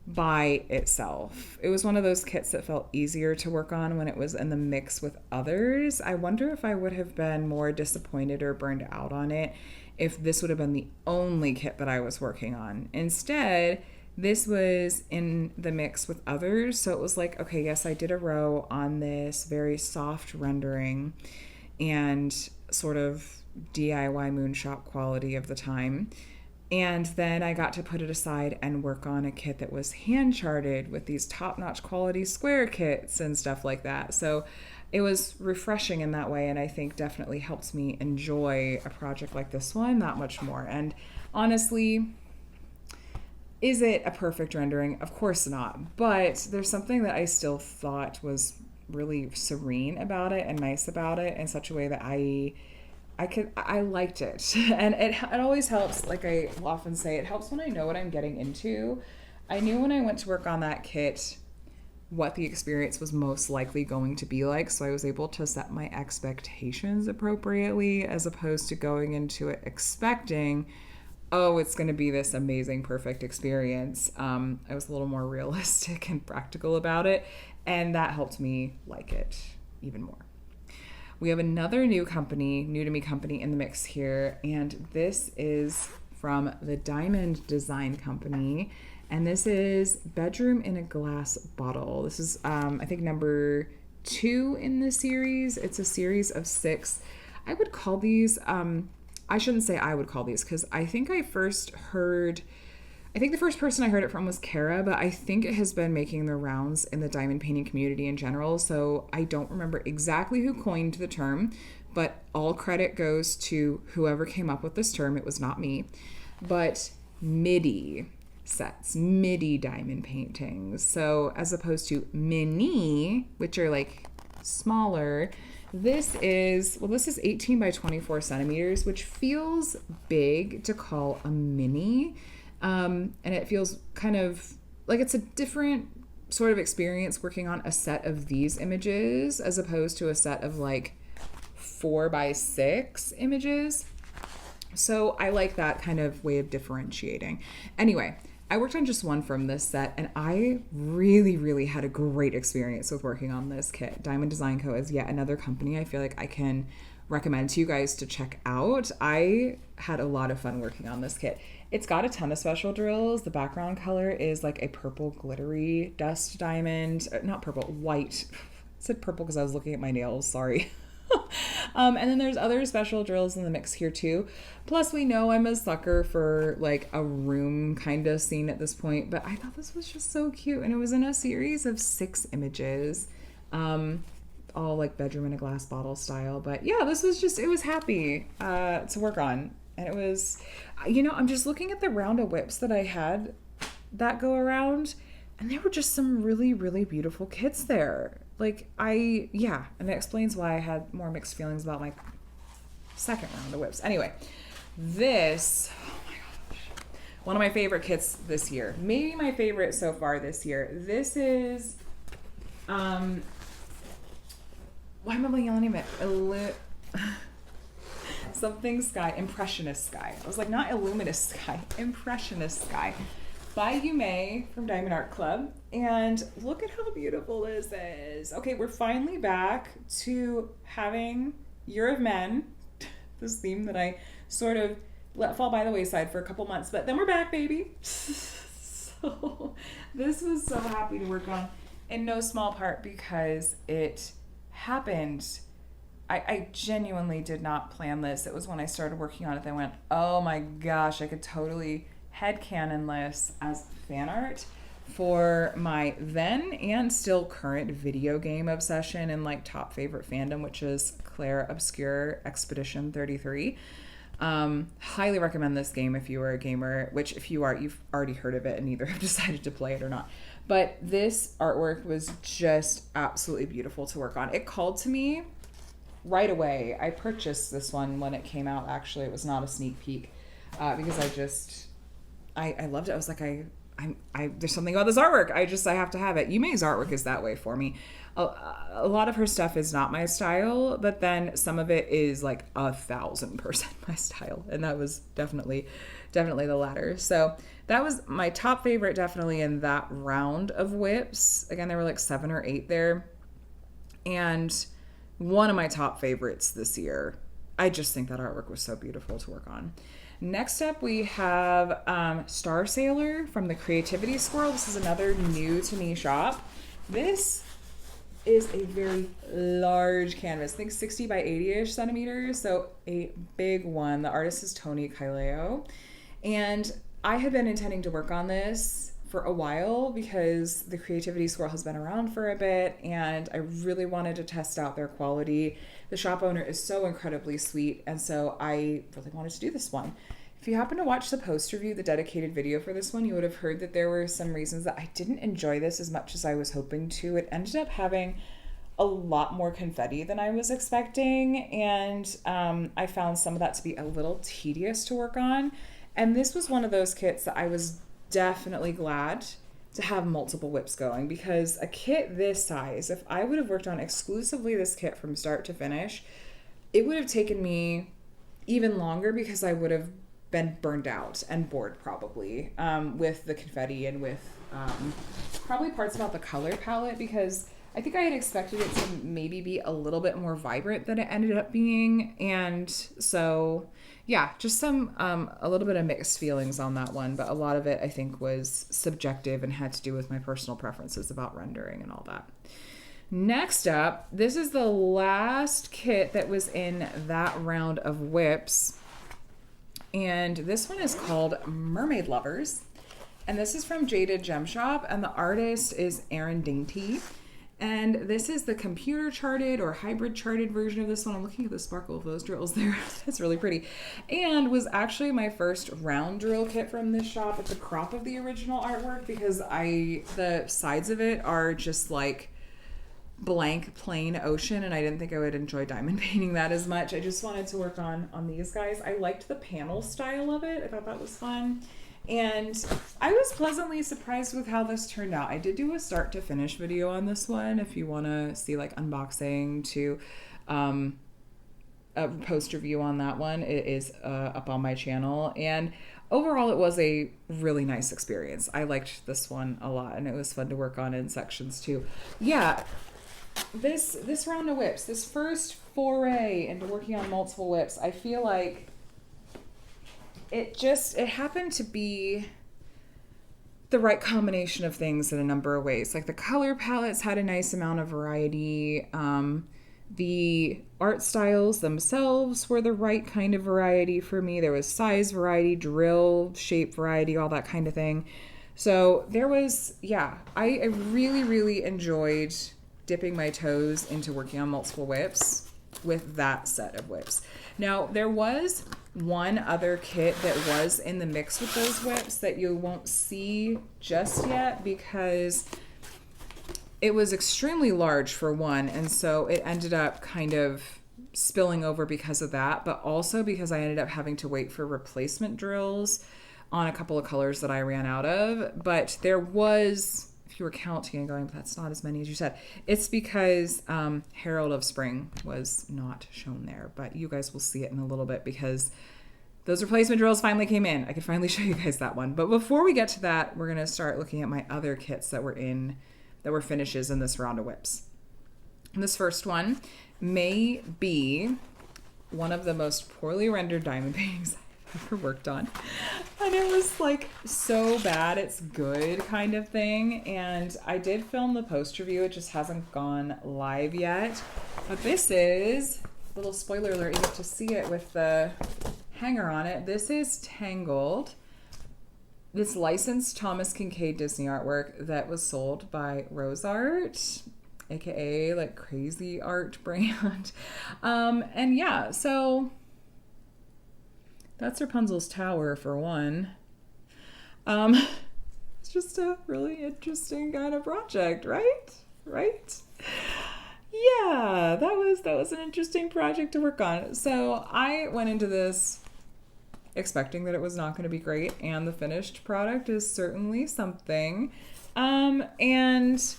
[SPEAKER 1] by itself. It was one of those kits that felt easier to work on when it was in the mix with others. I wonder if I would have been more disappointed or burned out on it if this would have been the only kit that I was working on. Instead, this was in the mix with others, so it was like, okay, yes, I did a row on this very soft rendering and sort of DIY moonshop quality of the time. And then I got to put it aside and work on a kit that was hand charted with these top-notch quality square kits and stuff like that. So it was refreshing in that way, and I think definitely helps me enjoy a project like this one that much more. And honestly, is it a perfect rendering? Of course not. But there's something that I still thought was really serene about it and nice about it in such a way that I liked it. And it always helps, like I will often say, it helps when I know what I'm getting into. I knew when I went to work on that kit what the experience was most likely going to be like, so I was able to set my expectations appropriately as opposed to going into it expecting, oh, it's going to be this amazing, perfect experience. I was a little more realistic and practical about it, and that helped me like it even more. We have another new to me company in the mix here, and this is from the Diamond Design Company. And this is Bedroom in a Glass Bottle. This is, I think, number 2 in the series. It's a series of 6. I would call these, I shouldn't say I would call these, because I think the first person I heard it from was Kara, but I think it has been making the rounds in the diamond painting community in general. So I don't remember exactly who coined the term, but all credit goes to whoever came up with this term. It was not me. But midi sets, midi diamond paintings. So as opposed to mini, which are like smaller, this is 18 by 24 centimeters, which feels big to call a mini. And it feels kind of like it's a different sort of experience working on a set of these images as opposed to a set of like 4 by 6 images. So I like that kind of way of differentiating. Anyway, I worked on just one from this set, and I really, really had a great experience with working on this kit. Diamond Design Co. is yet another company I feel like I can recommend to you guys to check out. I had a lot of fun working on this kit. It's got a ton of special drills. The background color is like a purple glittery dust diamond. Not purple, white. I said purple because I was looking at my nails, sorry. And then there's other special drills in the mix here too. Plus we know I'm a sucker for like a room kind of scene at this point, but I thought this was just so cute, and it was in a series of 6 images, all like bedroom in a glass bottle style. But yeah, this was just, it was happy to work on. And it was, I'm just looking at the round of whips that I had that go around, and there were just some really, really beautiful kits there. Like and it explains why I had more mixed feelings about my second round of whips. Anyway, this, oh my gosh, one of my favorite kits this year. Maybe my favorite so far this year. This is, why am I yelling at it? Something Sky, Impressionist Sky. I was like, not Illuminous Sky, Impressionist Sky by Yume from Diamond Art Club. And look at how beautiful this is. Okay, we're finally back to having Year of Men, this theme that I sort of let fall by the wayside for a couple months, but then we're back, baby. So this was so happy to work on, in no small part because it happened. I genuinely did not plan this. It was when I started working on it that I went, oh my gosh, I could totally headcanon this as fan art for my then and still current video game obsession and like top favorite fandom, which is Claire Obscure Expedition 33. Highly recommend this game if you are a gamer, which if you are, you've already heard of it and either have decided to play it or not. But this artwork was just absolutely beautiful to work on. It called to me right away. I purchased this one when it came out. Actually, it was not a sneak peek because I loved it. I was like, there's something about this artwork. I have to have it. Yume's artwork is that way for me. A lot of her stuff is not my style, but then some of it is like 1,000% my style. And that was definitely the latter. So that was my top favorite, definitely in that round of whips. Again, there were like 7 or 8 there. And one of my top favorites this year. I just think that artwork was so beautiful to work on. Next up, we have Star Sailor from the Creativity Squirrel. This is another new to me shop. This is a very large canvas. I think 60 by 80-ish centimeters, so a big one. The artist is Tony Kaileo. And I had been intending to work on this for a while because the Creativity Squirrel has been around for a bit and I really wanted to test out their quality. The shop owner is so incredibly sweet, and so I really wanted to do this one. If you happen to watch the post review, the dedicated video for this one, you would have heard that there were some reasons that I didn't enjoy this as much as I was hoping to. It ended up having a lot more confetti than I was expecting, and I found some of that to be a little tedious to work on. And this was one of those kits that I was definitely glad to have multiple whips going, because a kit this size, if I would have worked on exclusively this kit from start to finish, it would have taken me even longer because I would have been burned out and bored probably with the confetti and with probably parts about the color palette, because I think I had expected it to maybe be a little bit more vibrant than it ended up being. And so, yeah, just a little bit of mixed feelings on that one. But a lot of it, I think, was subjective and had to do with my personal preferences about rendering and all that. Next up, this is the last kit that was in that round of whips. And this one is called Mermaid Lovers. And this is from Jaded Gem Shop, and the artist is Erin Dainty. And this is the computer charted or hybrid charted version of this one. I'm looking at the sparkle of those drills there. It's really pretty. And was actually my first round drill kit from this shop at the crop of the original artwork, because the sides of it are just like blank plain ocean, and I didn't think I would enjoy diamond painting that as much. I just wanted to work on these guys. I liked the panel style of it. I thought that was fun. And I was pleasantly surprised with how this turned out. I did do a start to finish video on this one. If you want to see like unboxing to a post review on that one, it is up on my channel. And overall, it was a really nice experience. I liked this one a lot, and it was fun to work on in sections too. Yeah, this round of whips, this first foray into working on multiple whips, I feel like it happened to be the right combination of things in a number of ways. Like the color palettes had a nice amount of variety. The art styles themselves were the right kind of variety for me. There was size variety, drill, shape variety, all that kind of thing. So there was, yeah, I really, really enjoyed dipping my toes into working on multiple whips with that set of whips. Now, there was one other kit that was in the mix with those whips that you won't see just yet because it was extremely large for one, and so it ended up kind of spilling over because of that, but also because I ended up having to wait for replacement drills on a couple of colors that I ran out of. But there was, if you were counting and going, that's not as many as you said, it's because Herald of Spring was not shown there, but you guys will see it in a little bit because those replacement drills finally came in. I could finally show you guys that one. But before we get to that, we're gonna start looking at my other kits that were finishes in this round of whips. And this first one may be one of the most poorly rendered diamond paintings I've ever worked on. And it was like so bad it's good kind of thing. And I did film the post review. It just hasn't gone live yet. But this is, little spoiler alert, you get to see it with the hanger on it. This is Tangled. This licensed Thomas Kincaid Disney artwork that was sold by Rose Art, aka like Crazy Art brand. And yeah, so that's Rapunzel's tower for one. It's just a really interesting kind of project, right? Yeah, that was an interesting project to work on. So I went into this expecting that it was not going to be great, and the finished product is certainly something. And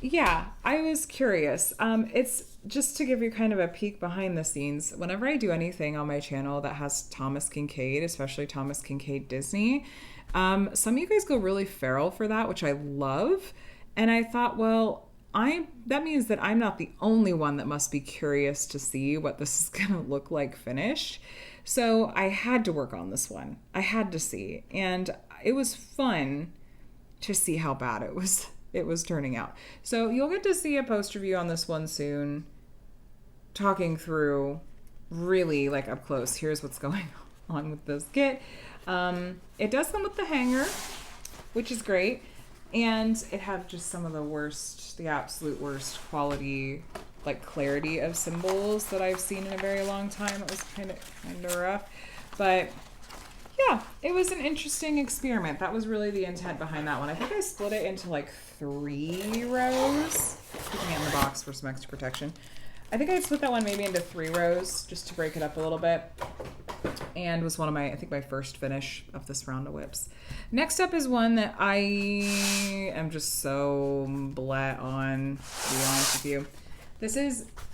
[SPEAKER 1] yeah, I was curious. It's just to give you kind of a peek behind the scenes. Whenever I do anything on my channel that has Thomas Kincaid, especially Thomas Kincaid Disney, some of you guys go really feral for that, which I love. And I thought, well, that means that I'm not the only one that must be curious to see what this is going to look like finished. So I had to work on this one. I had to see. And it was fun to see how bad it was turning out. So you'll get to see a post review on this one soon, talking through really like up close. Here's what's going on with this kit. It does come with the hanger, which is great. And it had just some of the absolute worst quality, like clarity of symbols that I've seen in a very long time. It was kind of rough, but yeah, it was an interesting experiment. That was really the intent behind that one. I think I split it into like 3 rows. Keeping it in the box for some extra protection. I think I split that one maybe into 3 rows just to break it up a little bit. And was one of my first finish of this round of whips. Next up is one that I am just so blah on, to be honest with you.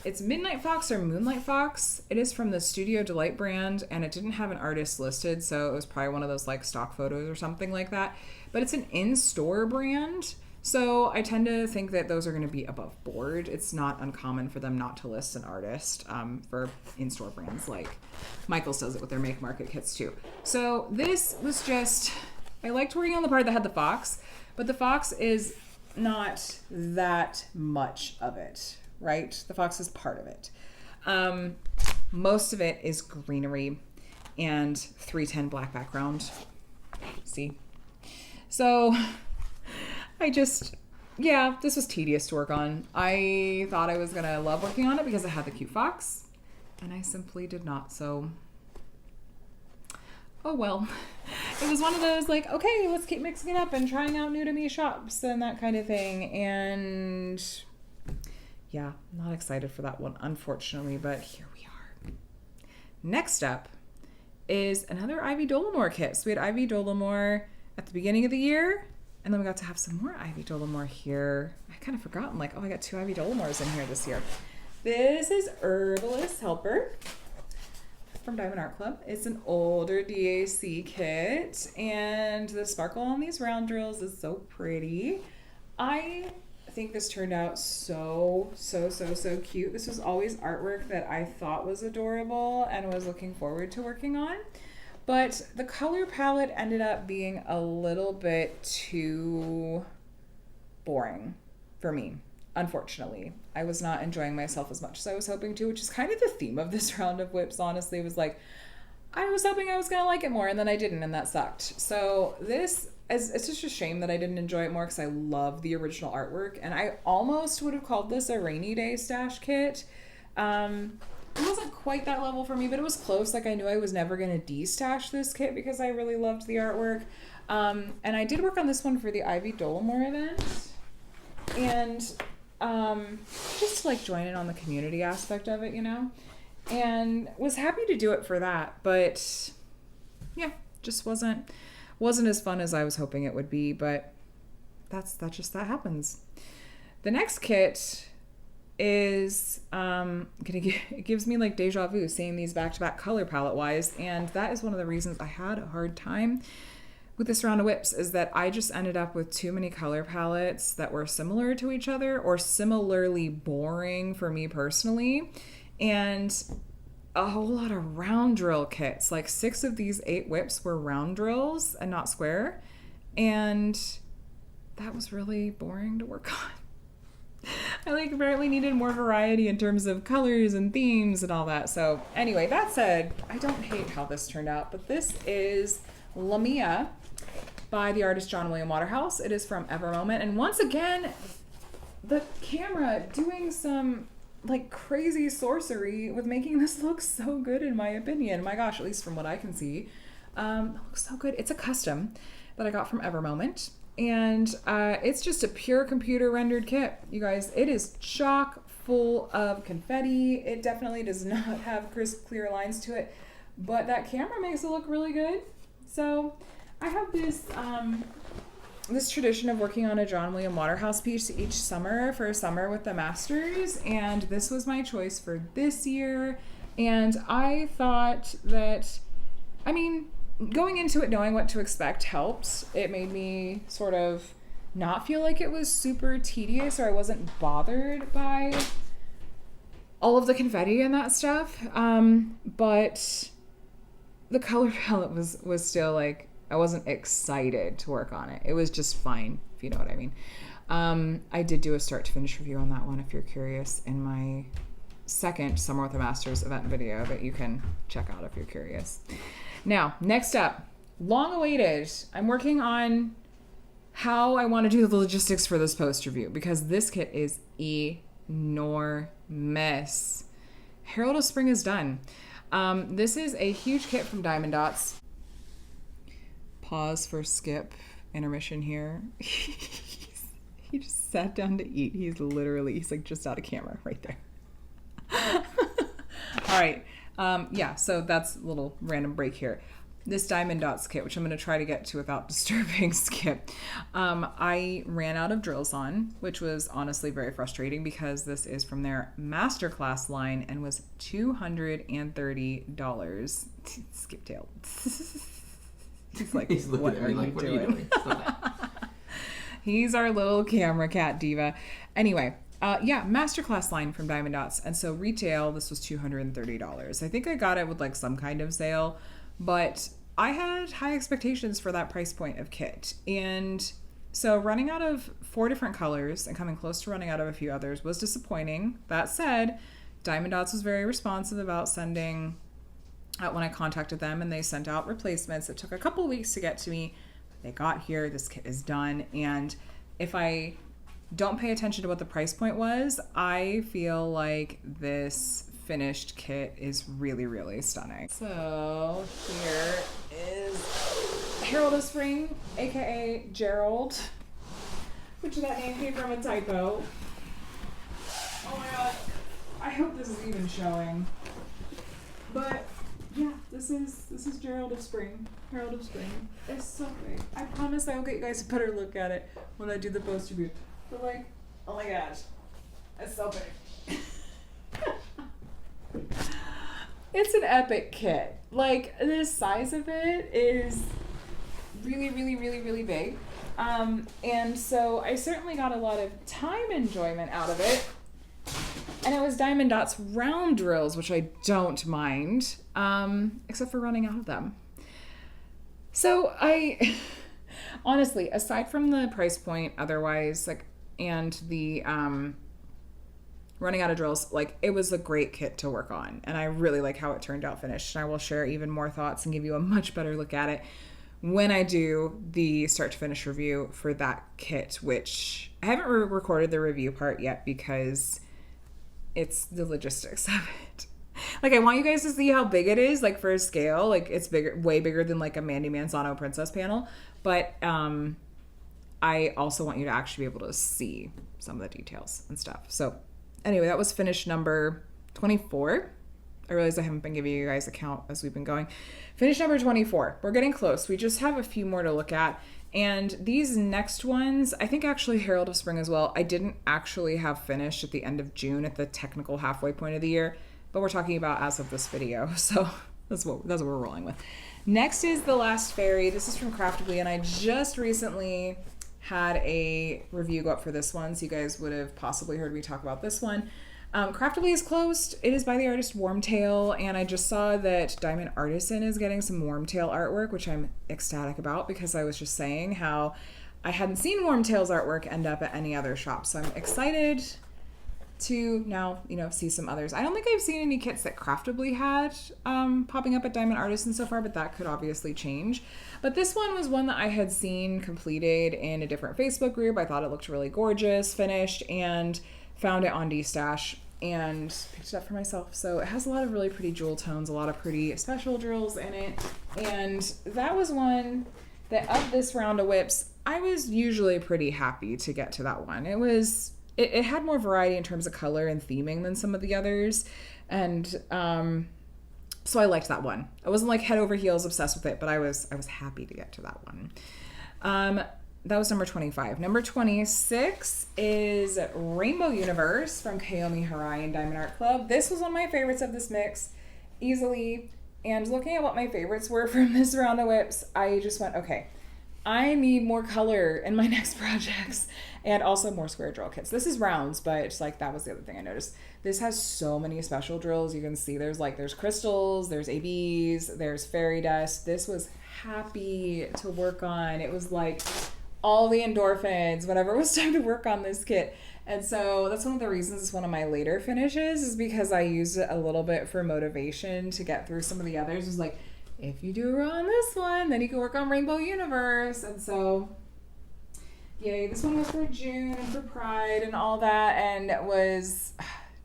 [SPEAKER 1] It's Midnight Fox or Moonlight Fox. It is from the Studio Delight brand, and it didn't have an artist listed, so it was probably one of those like stock photos or something like that. But it's an in-store brand, So I tend to think that those are going to be above board. It's not uncommon for them not to list an artist for in-store brands, like Michaels does it with their Make Market kits too. So this was just, I liked working on the part that had the fox, but the fox is not that much of it, right? The fox is part of it. Most of it is greenery and 310 black background. See? So this was tedious to work on. I thought I was going to love working on it because it had the cute fox, and I simply did not. So, oh well. It was one of those like, okay, let's keep mixing it up and trying out new to me shops and that kind of thing. And yeah, not excited for that one, unfortunately, but here we are. Next up is another Ivy Dollamore kit. So we had Ivy Dollamore at the beginning of the year, and then we got to have some more Ivy Dollamore here. I kind of forgotten, like, oh, I got 2 Ivy Dollamores in here this year. This is Herbalist Helper from Diamond Art Club. It's an older DAC kit, and the sparkle on these round drills is so pretty. I think this turned out so cute. This was always artwork that I thought was adorable and was looking forward to working on. But the color palette ended up being a little bit too boring for me, unfortunately. I was not enjoying myself as much as I was hoping to, which is kind of the theme of this round of whips, honestly. Was like, I was hoping I was going to like it more, and then I didn't, and that sucked. So it's just a shame that I didn't enjoy it more because I love the original artwork, and I almost would have called this a rainy day stash kit. It wasn't quite that level for me, but it was close. Like, I knew I was never going to de-stash this kit because I really loved the artwork. And I did work on this one for the Ivy Dollamore event. And just to, like, join in on the community aspect of it, you know? And was happy to do it for that. But, yeah, just wasn't as fun as I was hoping it would be. But that happens. The next kit is it gives me like deja vu seeing these back-to-back color palette wise, and that is one of the reasons I had a hard time with this round of whips, is that I just ended up with too many color palettes that were similar to each other or similarly boring for me personally, and a whole lot of round drill kits. Like 6 of these 8 whips were round drills and not square, and that was really boring to work on. I apparently needed more variety in terms of colors and themes and all that. So anyway, that said, I don't hate how this turned out, but this is Lamia by the artist John William Waterhouse. It is from Ever Moment, and once again, the camera doing some like crazy sorcery with making this look so good, in my opinion. My gosh, at least from what I can see, it looks so good. It's a custom that I got from Ever Moment. And it's just a pure computer rendered kit, you guys. It is chock full of confetti. It definitely does not have crisp, clear lines to it, but that camera makes it look really good. So I have this tradition of working on a John William Waterhouse piece each summer for Summer with the Masters, and this was my choice for this year. And I thought that, going into it knowing what to expect helped. It made me sort of not feel like it was super tedious, or I wasn't bothered by all of the confetti and that stuff. But the color palette was still like, I wasn't excited to work on it. It was just fine, if you know what I mean. I did do a start to finish review on that one, if you're curious, in my second Summer with the Masters event video that you can check out if you're curious. Now, next up, long awaited. I'm working on how I want to do the logistics for this post review, because this kit is enormous. Herald of Spring is done. This is a huge kit from Diamond Dots. Pause for skip intermission here. He just sat down to eat. He's like just out of camera right there. All right. So that's a little random break here. This Diamond Dots kit, which I'm going to try to get to without disturbing skip, I ran out of drills on, which was honestly very frustrating because this is from their Masterclass line and was $230. Skip tail. He's like,
[SPEAKER 2] he's looking at me like, what are you doing?
[SPEAKER 1] He's our little camera cat diva. Anyway, yeah, masterclass line from Diamond Dots. And so retail, this was $230. I think I got it with like some kind of sale, but I had high expectations for that price point of kit. And so running out of 4 different colors and coming close to running out of a few others was disappointing. That said, Diamond Dots was very responsive about sending out when I contacted them, and they sent out replacements. It took a couple of weeks to get to me. They got here, this kit is done. And if I don't pay attention to what the price point was, I feel like this finished kit is really, really stunning. So here is Herald of Spring, aka Gerald, which that name came from a typo. Oh my god, I hope this is even showing. But yeah, this is Gerald of Spring. Herald of Spring. It's so big. I promise I will get you guys a better look at it when I do the post review. But like, oh my gosh, it's so big. It's an epic kit. Like, the size of it is really, really, really, really big. And so I certainly got a lot of time enjoyment out of it. And it was Diamond Dots round drills, which I don't mind, except for running out of them. So I, honestly, aside from the price point otherwise, like, and the running out of drills, like, it was a great kit to work on. And I really like how it turned out finished. And I will share even more thoughts and give you a much better look at it when I do the start to finish review for that kit, which I haven't recorded the review part yet because it's the logistics of it. Like, I want you guys to see how big it is, like, for a scale. Like, it's bigger, way bigger than like a Mandy Manzano Princess panel. But I also want you to actually be able to see some of the details and stuff. So anyway, that was finish number 24. I realize I haven't been giving you guys a count as we've been going. Finish number 24. We're getting close. We just have a few more to look at. And these next ones, I think actually Herald of Spring as well, I didn't actually have finished at the end of June at the technical halfway point of the year, but we're talking about as of this video. So that's what we're rolling with. Next is The Last Fairy. This is from Craftably, and I just recently had a review go up for this one, so you guys would have possibly heard me talk about this one. Craftably is closed. It is by the artist Wormtail, and I just saw that Diamond Artisan is getting some Wormtail artwork, which I'm ecstatic about because I was just saying how I hadn't seen Wormtail's artwork end up at any other shop. So I'm excited to now, see some others. I don't think I've seen any kits that Craftably had popping up at Diamond Artisan so far, but that could obviously change. But this one was one that I had seen completed in a different Facebook group. I thought it looked really gorgeous, finished, and found it on DStash and picked it up for myself. So it has a lot of really pretty jewel tones, a lot of pretty special drills in it. And that was one that of this round of whips, I was usually pretty happy to get to that one. It had more variety in terms of color and theming than some of the others. And so I liked that one. I wasn't like head over heels obsessed with it, but I was happy to get to that one. That was number 25. Number 26 is Rainbow Universe from Kayomi Harai and Diamond Art Club. This was one of my favorites of this mix, easily. And looking at what my favorites were from this round of whips, I just went, okay, I need more color in my next projects and also more square drill kits. This is rounds, but it's like that was the other thing I noticed. This has so many special drills. You can see there's crystals, there's ABs, there's fairy dust. This was happy to work on. It was like all the endorphins whenever it was time to work on this kit. And so that's one of the reasons it's one of my later finishes, is because I used it a little bit for motivation to get through some of the others. It was like, if you do on this one, then you can work on Rainbow Universe. And so, yay, this one was for June and for Pride and all that. And it was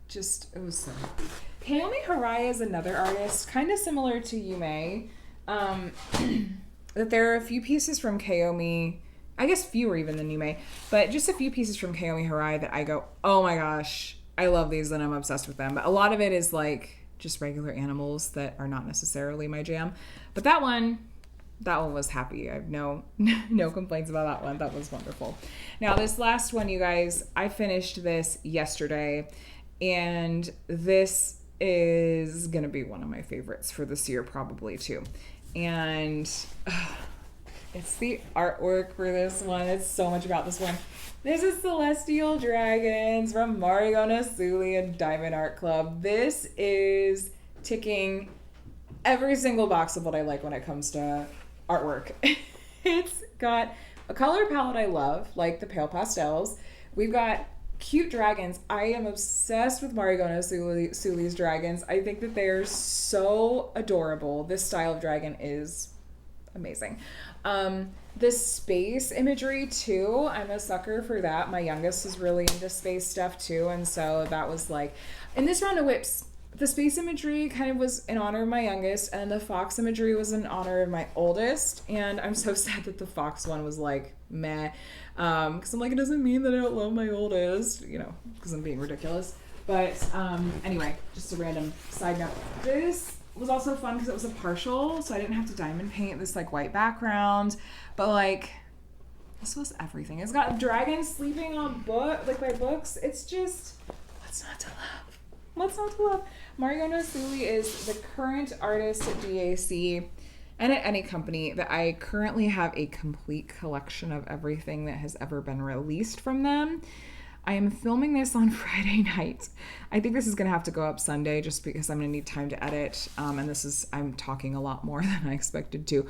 [SPEAKER 1] so happy. Kayomi Harai is another artist, kind of similar to Yume, that there are a few pieces from Kayomi, I guess fewer even than Yume, but just a few pieces from Kayomi Harai that I go, oh my gosh, I love these and I'm obsessed with them. But a lot of it is like just regular animals that are not necessarily my jam. But that one was happy. I have no complaints about that one. That was wonderful. Now this last one, you guys, I finished this yesterday, and this is gonna be one of my favorites for this year probably too. And It's the artwork for this one. It's so much about this one. This is Celestial Dragons from Mario Nasuli and Diamond Art Club. This is ticking every single box of what I like when it comes to artwork. It's got a color palette I love, like the pale pastels. We've got cute dragons. I am obsessed with Mario Nasuli's dragons. I think that they are so adorable. This style of dragon is amazing. The space imagery too, I'm a sucker for that. My youngest is really into space stuff too, and so that was like, in this round of whips, the space imagery kind of was in honor of my youngest, and the fox imagery was in honor of my oldest, and I'm so sad that the fox one was like, meh, because I'm like, it doesn't mean that I don't love my oldest, you know, because I'm being ridiculous. But anyway, just a random side note. This was also fun because it was a partial, so I didn't have to diamond paint this like white background, but like this was everything. It's got dragons sleeping on my books. It's just, what's not to love? What's not to love? Mario Nasuli is the current artist at DAC and at any company that I currently have a complete collection of everything that has ever been released from them. I am filming this on Friday night. I think this is going to have to go up Sunday just because I'm going to need time to edit. And I'm talking a lot more than I expected to.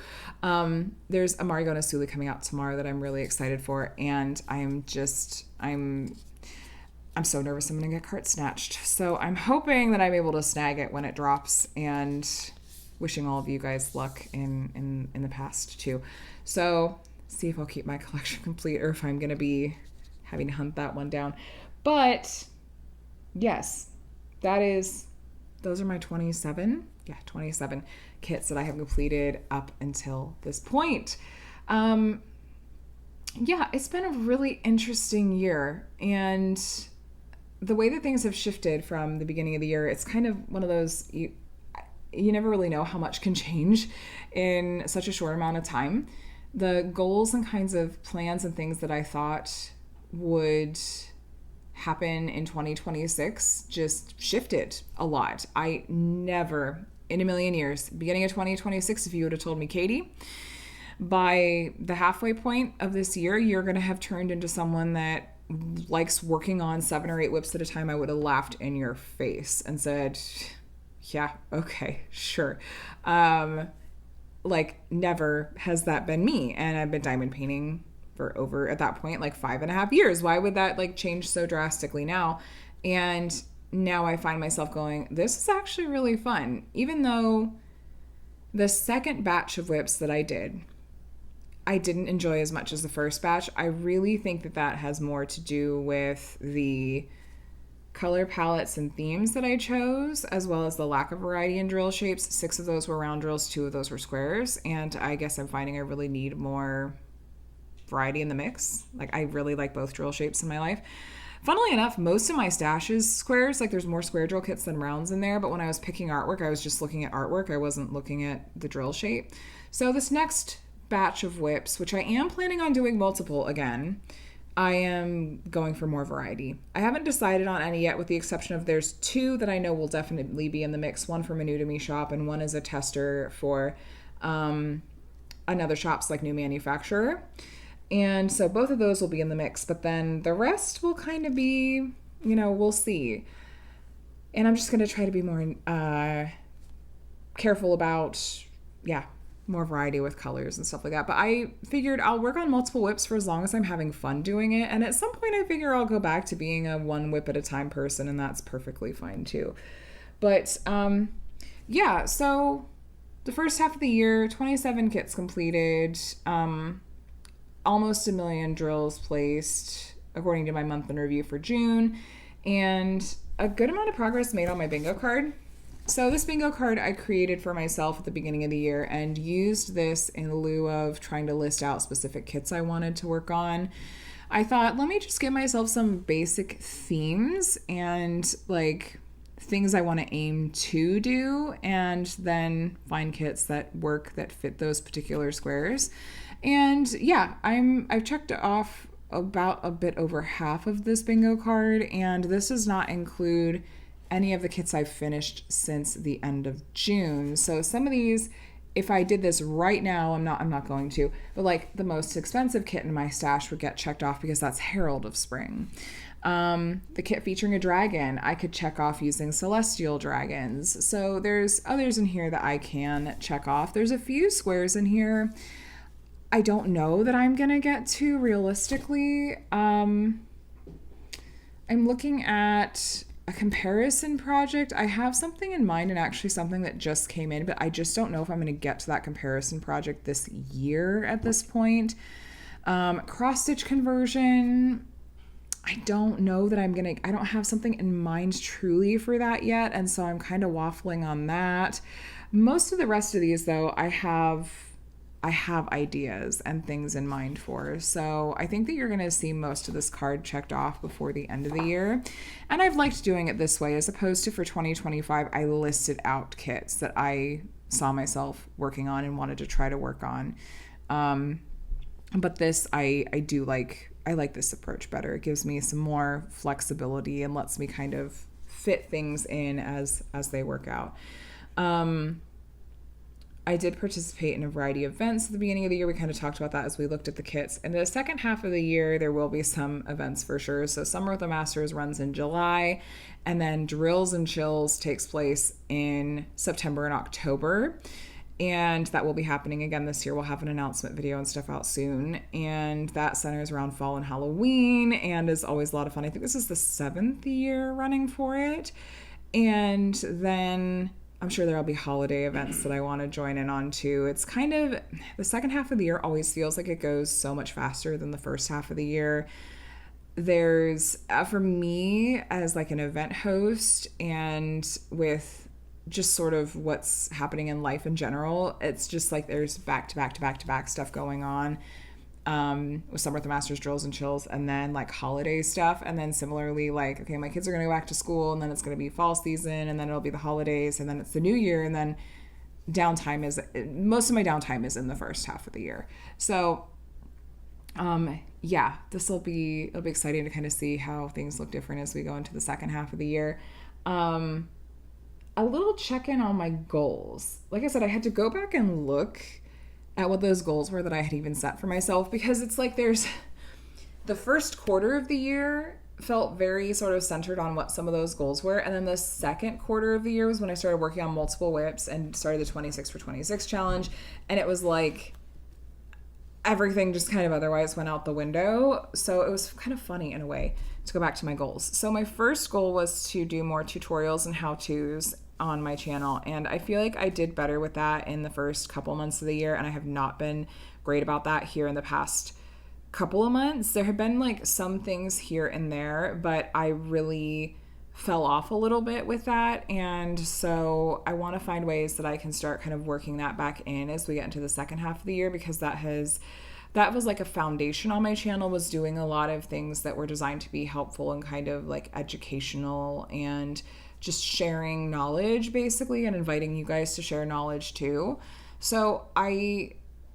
[SPEAKER 1] There's a Mario Nasuli coming out tomorrow that I'm really excited for. And I'm so nervous I'm going to get cart snatched. So I'm hoping that I'm able to snag it when it drops, and wishing all of you guys luck in the past too. So see if I'll keep my collection complete or if I'm going to be having to hunt that one down. But yes, those are my 27 kits that I have completed up until this point. It's been a really interesting year, and the way that things have shifted from the beginning of the year, it's kind of one of those, you never really know how much can change in such a short amount of time. The goals and kinds of plans and things that I thought would happen in 2026 just shifted a lot. I never in a million years, beginning of 2026, if you would have told me, Katie, by the halfway point of this year, you're going to have turned into someone that likes working on 7 or 8 whips at a time, I would have laughed in your face and said, yeah, okay, sure. Never has that been me. And I've been diamond painting for over, at that point, like 5.5 years. Why would that like change so drastically now? And now I find myself going, this is actually really fun. Even though the second batch of whips that I didn't enjoy as much as the first batch. I really think that has more to do with the color palettes and themes that I chose, as well as the lack of variety in drill shapes. 6 of those were round drills, 2 of those were squares, and I guess I'm finding I really need more variety in the mix. Like, I really like both drill shapes in my life. Funnily enough, most of my stash is squares. Like, there's more square drill kits than rounds in there, but when I was picking artwork, I was just looking at artwork. I wasn't looking at the drill shape. So this next batch of whips, which I am planning on doing multiple again, I am going for more variety. I haven't decided on any yet, with the exception of there's 2 that I know will definitely be in the mix. One from a new to me shop, and one is a tester for another shop's like new manufacturer. And so both of those will be in the mix, but then the rest will kind of be, we'll see. And I'm just going to try to be more careful about, more variety with colors and stuff like that. But I figured I'll work on multiple whips for as long as I'm having fun doing it. And at some point I figure I'll go back to being a 1 whip at a time person, and that's perfectly fine too. But so the first half of the year, 27 kits completed, almost 1 million drills placed according to my month in review for June, and a good amount of progress made on my bingo card. So this bingo card I created for myself at the beginning of the year and used this in lieu of trying to list out specific kits I wanted to work on. I thought, let me just give myself some basic themes and like things I want to aim to do, and then find kits that work that fit those particular squares. And I've checked off about a bit over half of this bingo card, and this does not include any of the kits I've finished since the end of June. So some of these if I did this right now, I'm not going to, but like the most expensive kit in my stash would get checked off because that's Herald of Spring. The kit featuring a dragon, I could check off using celestial dragons. So there's others in here that I can check off. There's a few squares in here I don't know that I'm gonna get to realistically. I'm looking at a comparison project. I have something in mind, and actually something that just came in, but I just don't know if I'm going to get to that comparison project this year at this point. Cross stitch conversion, I don't know that I don't have something in mind truly for that yet, and so I'm kind of waffling on that. Most of the rest of these, though, I have ideas and things in mind for. So I think that you're going to see most of this card checked off before the end of the year. And I've liked doing it this way, as opposed to for 2025, I listed out kits that I saw myself working on and wanted to try to work on. But this, I like this approach better. It gives me some more flexibility and lets me kind of fit things in as they work out. I did participate in a variety of events at the beginning of the year. We kind of talked about that as we looked at the kits. In the second half of the year, there will be some events for sure. So Summer with the Masters runs in July, and then Drills and Chills takes place in September and October. And that will be happening again this year. We'll have an announcement video and stuff out soon. And that centers around fall and Halloween and is always a lot of fun. I think this is the 7th year running for it. And then I'm sure there'll be holiday events that I want to join in on too. It's kind of, the second half of the year always feels like it goes so much faster than the first half of the year. There's, for me as like an event host and with just sort of what's happening in life in general, it's just like there's back to back stuff going on. With Summer with the Masters, Drills and Chills, and then like holiday stuff. And then similarly, like, okay, my kids are going to go back to school, and then it's going to be fall season, and then it'll be the holidays, and then it's the new year, and then most of my downtime is in the first half of the year. So, yeah, it'll be exciting to kind of see how things look different as we go into the second half of the year. A little check-in on my goals. Like I said, I had to go back and look at what those goals were that I had even set for myself, because it's like there's the first quarter of the year felt very sort of centered on what some of those goals were. And then the second quarter of the year was when I started working on multiple whips and started the 26 for 26 challenge. And it was like everything just kind of otherwise went out the window. So it was kind of funny in a way to go back to my goals. So my first goal was to do more tutorials and how-tos on my channel, and I feel like I did better with that in the first couple months of the year, and I have not been great about that here in the past couple of months. There have been like some things here and there, but I really fell off a little bit with that, and so I want to find ways that I can start kind of working that back in as we get into the second half of the year, because that was like a foundation on my channel, was doing a lot of things that were designed to be helpful and kind of like educational and just sharing knowledge basically, and inviting you guys to share knowledge too. So I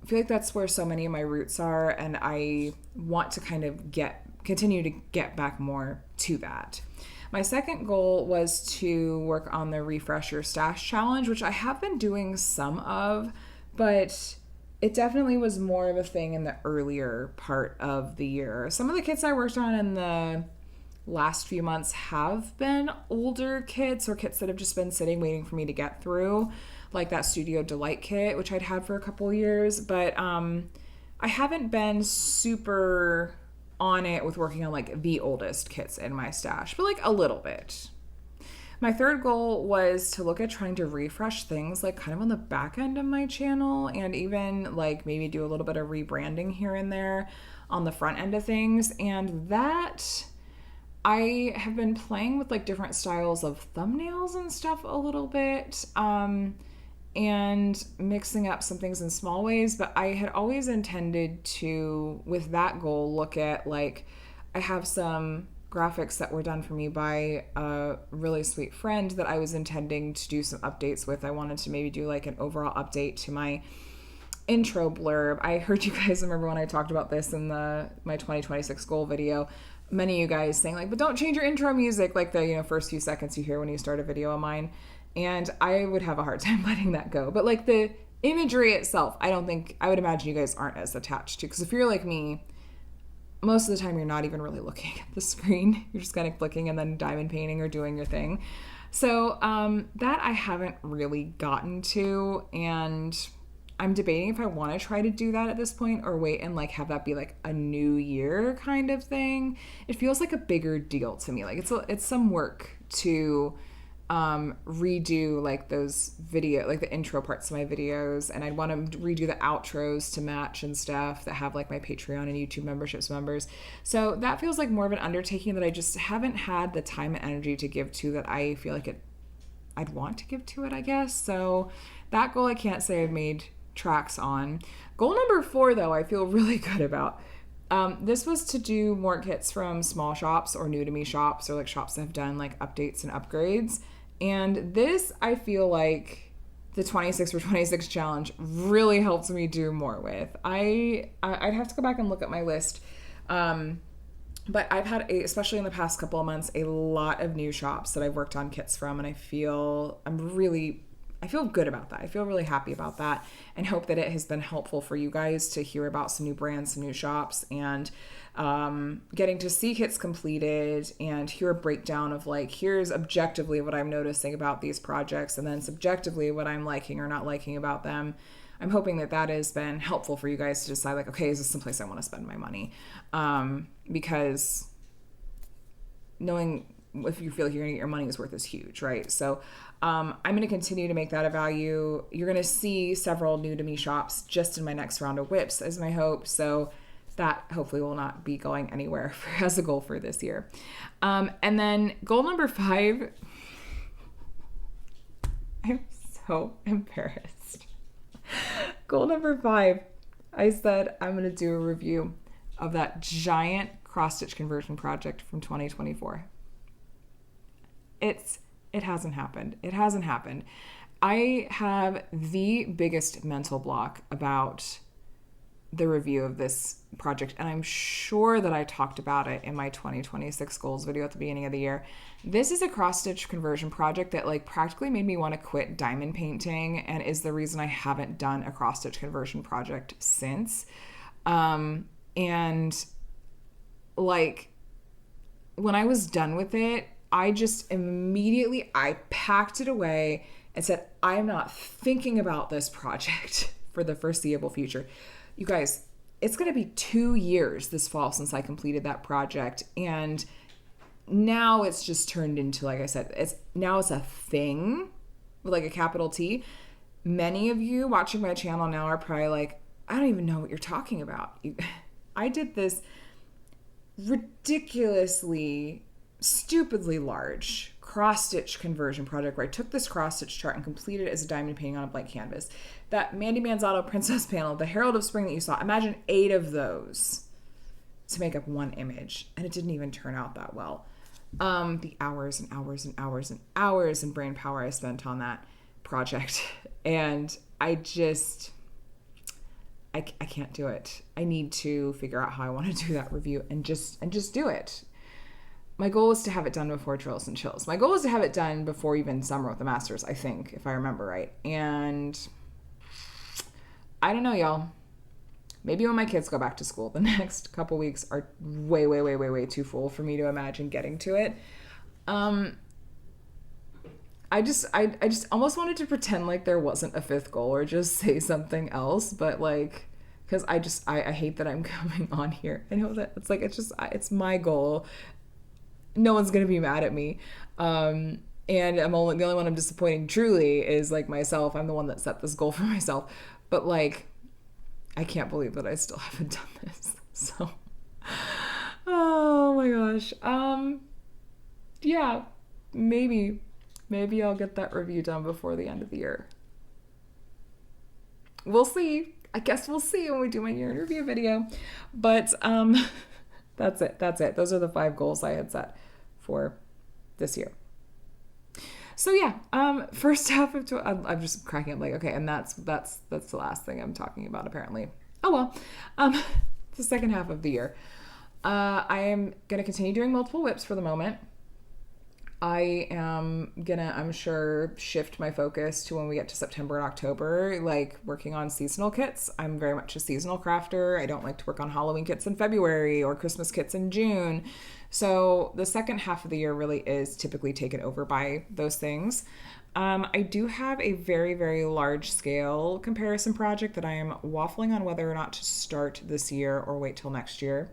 [SPEAKER 1] feel like that's where so many of my roots are, and I want to kind of continue to get back more to that. My second goal was to work on the Refresh Your Stash challenge, which I have been doing some of, but it definitely was more of a thing in the earlier part of the year. Some of the kits I worked on in the last few months have been older kits, or kits that have just been sitting waiting for me to get through, like that Studio Delight kit, which I'd had for a couple years, but I haven't been super on it with working on like the oldest kits in my stash, but like a little bit. My third goal was to look at trying to refresh things like kind of on the back end of my channel, and even like maybe do a little bit of rebranding here and there on the front end of things. And that, I have been playing with like different styles of thumbnails and stuff a little bit, and mixing up some things in small ways, but I had always intended to, with that goal, look at like, I have some graphics that were done for me by a really sweet friend that I was intending to do some updates with. I wanted to maybe do like an overall update to my intro blurb. I heard you guys remember when I talked about this in my 2026 goal video, many of you guys saying like, but don't change your intro music, like the first few seconds you hear when you start a video of mine. And I would have a hard time letting that go. But like the imagery itself, I would imagine you guys aren't as attached to, because if you're like me, most of the time you're not even really looking at the screen. You're just kind of clicking and then diamond painting or doing your thing. So that I haven't really gotten to, and I'm debating if I want to try to do that at this point or wait and like have that be like a new year kind of thing. It feels like a bigger deal to me. Like it's some work to redo like those like the intro parts of my videos, and I'd want to redo the outros to match and stuff that have like my Patreon and YouTube memberships members. So that feels like more of an undertaking that I just haven't had the time and energy to give to, that I feel like I'd want to give to it, I guess. So that goal I can't say I've made tracks on. Goal number 4 though, I feel really good about. This was to do more kits from small shops or new to me shops, or like shops that have done like updates and upgrades. And this, I feel like the 26 for 26 challenge really helps me do more with. I'd have to go back and look at my list. But I've had, especially in the past couple of months, a lot of new shops that I've worked on kits from, and I feel good about that. I feel really happy about that, and hope that it has been helpful for you guys to hear about some new brands, some new shops, and getting to see kits completed and hear a breakdown of like, here's objectively what I'm noticing about these projects, and then subjectively what I'm liking or not liking about them. I'm hoping that has been helpful for you guys to decide like, okay, is this someplace I want to spend my money? Because knowing if you feel like you're gonna get your money's worth is huge, right? So I'm going to continue to make that a value. You're going to see several new to me shops just in my next round of whips, is my hope. So that hopefully will not be going anywhere as a goal for this year. And then goal number 5, I'm so embarrassed. Goal number 5, I said I'm going to do a review of that giant cross-stitch conversion project from 2024. It hasn't happened. It hasn't happened. I have the biggest mental block about the review of this project, and I'm sure that I talked about it in my 2026 goals video at the beginning of the year. This is a cross-stitch conversion project that like practically made me want to quit diamond painting, and is the reason I haven't done a cross-stitch conversion project since. And like when I was done with it, I just immediately, I packed it away and said, I'm not thinking about this project for the foreseeable future. You guys, it's going to be 2 years this fall since I completed that project. And now it's just turned into, like I said, it's a thing with like a capital T. Many of you watching my channel now are probably like, I don't even know what you're talking about. I did this ridiculously, stupidly large cross-stitch conversion project where I took this cross-stitch chart and completed it as a diamond painting on a blank canvas. That Mandy Manzotto Princess panel, the Herald of Spring that you saw, imagine 8 of those to make up one image, and it didn't even turn out that well. The hours and hours and hours and hours and brain power I spent on that project, and I can't do it. I need to figure out how I want to do that review and just do it. My goal is to have it done before Trills and Chills. My goal is to have it done before even summer with the Masters, I think, if I remember right. And I don't know, y'all. Maybe when my kids go back to school, the next couple weeks are way, way, way, way, way too full for me to imagine getting to it. I just almost wanted to pretend like there wasn't a 5th goal or just say something else, but like, because I hate that I'm coming on here. I know that it's my goal. No one's going to be mad at me. And the only one I'm disappointing truly is like myself. I'm the one that set this goal for myself. But like, I can't believe that I still haven't done this. So, oh my gosh. Yeah, maybe I'll get that review done before the end of the year. We'll see. I guess we'll see when we do my year in review video. But, that's it. Those are the 5 goals I had set for this year. So yeah, first half of I'm just cracking up like, okay, and that's the last thing I'm talking about apparently. Oh well. The second half of the year. I am going to continue doing multiple whips for the moment. I am gonna, I'm sure, shift my focus to when we get to September and October, like working on seasonal kits. I'm very much a seasonal crafter. I don't like to work on Halloween kits in February or Christmas kits in June. So the second half of the year really is typically taken over by those things. I do have a very, very large scale comparison project that I am waffling on whether or not to start this year or wait till next year.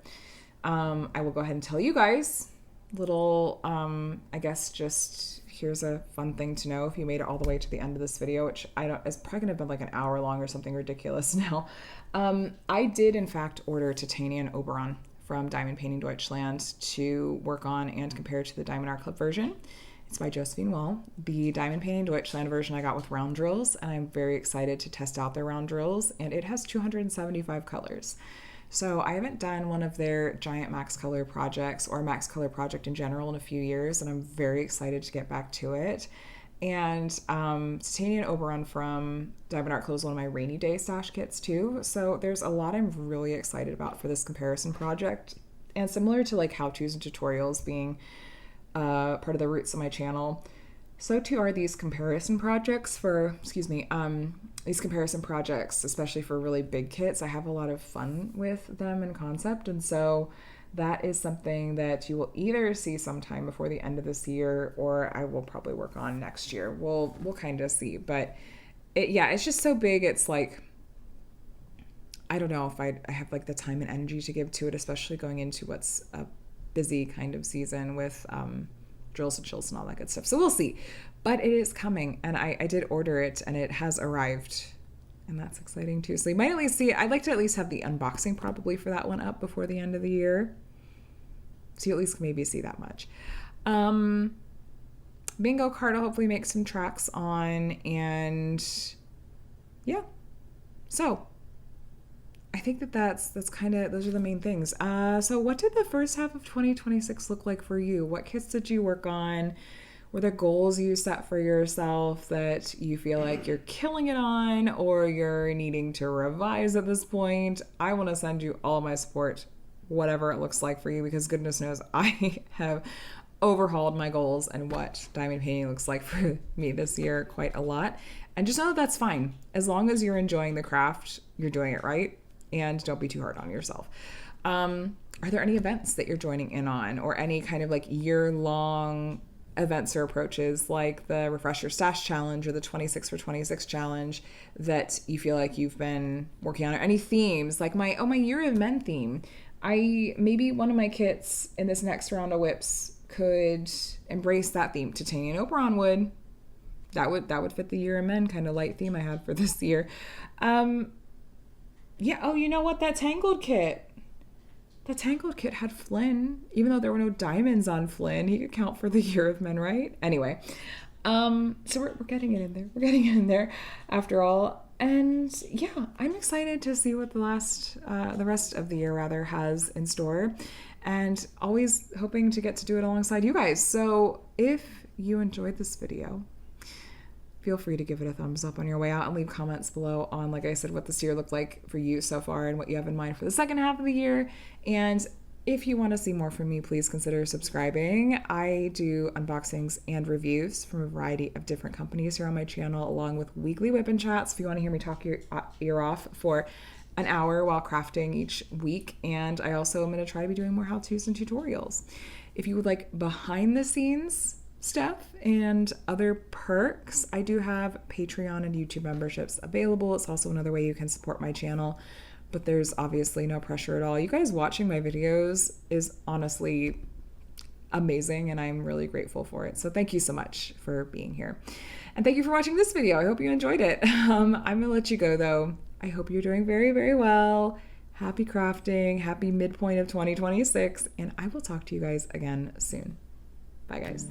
[SPEAKER 1] I will go ahead and tell you guys little, I guess just here's a fun thing to know if you made it all the way to the end of this video, which I don't, it's probably gonna have been like an hour long or something ridiculous now. I did in fact order Titanian Oberon from Diamond Painting Deutschland to work on and compare to the Diamond Art Club version. It's by Josephine Wall. The Diamond Painting Deutschland version I got with round drills, and I'm very excited to test out their round drills, and it has 275 colors. So I haven't done one of their giant max color projects or max color project in general in a few years, and I'm very excited to get back to it. And Titanian Oberon from Diamond Art Club is one of my rainy day stash kits too. So there's a lot I'm really excited about for this comparison project. And similar to like how-tos and tutorials being part of the roots of my channel, so too are these comparison projects for, these comparison projects, especially for really big kits. I have a lot of fun with them in concept, and so that is something that you will either see sometime before the end of this year, or I will probably work on next year. We'll kind of see, but it's just so big. It's like, I don't know if I have like the time and energy to give to it, especially going into what's a busy kind of season with drills and chills and all that good stuff. So we'll see, but it is coming, and I did order it and it has arrived, and that's exciting too. So you might at least see, I'd like to at least have the unboxing probably for that one up before the end of the year, so you at least maybe see that much. Bingo card I'll hopefully make some tracks on, and yeah, so I think that's kind of, those are the main things. So what did the first half of 2026 look like for you? What kits did you work on? Were there goals you set for yourself that you feel like you're killing it on, or you're needing to revise at this point? I want to send you all my support, whatever it looks like for you, because goodness knows I have overhauled my goals and what diamond painting looks like for me this year quite a lot. And just know that that's fine. As long as you're enjoying the craft, you're doing it right. And don't be too hard on yourself. Are there any events that you're joining in on, or any kind of like year-long events or approaches like the Refresh Your Stash Challenge or the 26 for 26 Challenge that you feel like you've been working on, or any themes like my Year of Men theme? Maybe one of my kits in this next round of whips could embrace that theme. Titanian Oberon would. That would fit the Year of Men kind of light theme I had for this year. Yeah, oh, you know what? That Tangled kit had Flynn. Even though there were no diamonds on Flynn, he could count for the Year of Men, right? Anyway, so we're getting it in there. We're getting it in there after all. And yeah, I'm excited to see what the rest of the year rather has in store, and always hoping to get to do it alongside you guys. So if you enjoyed this video, feel free to give it a thumbs up on your way out and leave comments below on, like I said, what this year looked like for you so far and what you have in mind for the second half of the year. And if you want to see more from me, please consider subscribing. I do unboxings and reviews from a variety of different companies here on my channel, along with weekly whip and chats if you want to hear me talk your ear off for an hour while crafting each week. And I also am going to try to be doing more how-tos and tutorials. If you would like behind the scenes stuff and other perks, I do have Patreon and YouTube memberships available. It's also another way you can support my channel, but there's obviously no pressure at all. You guys watching my videos is honestly amazing, and I'm really grateful for it. So thank you so much for being here. And thank you for watching this video. I hope you enjoyed it. I'm gonna let you go though. I hope you're doing very, very well. Happy crafting, happy midpoint of 2026, and I will talk to you guys again soon. Bye guys.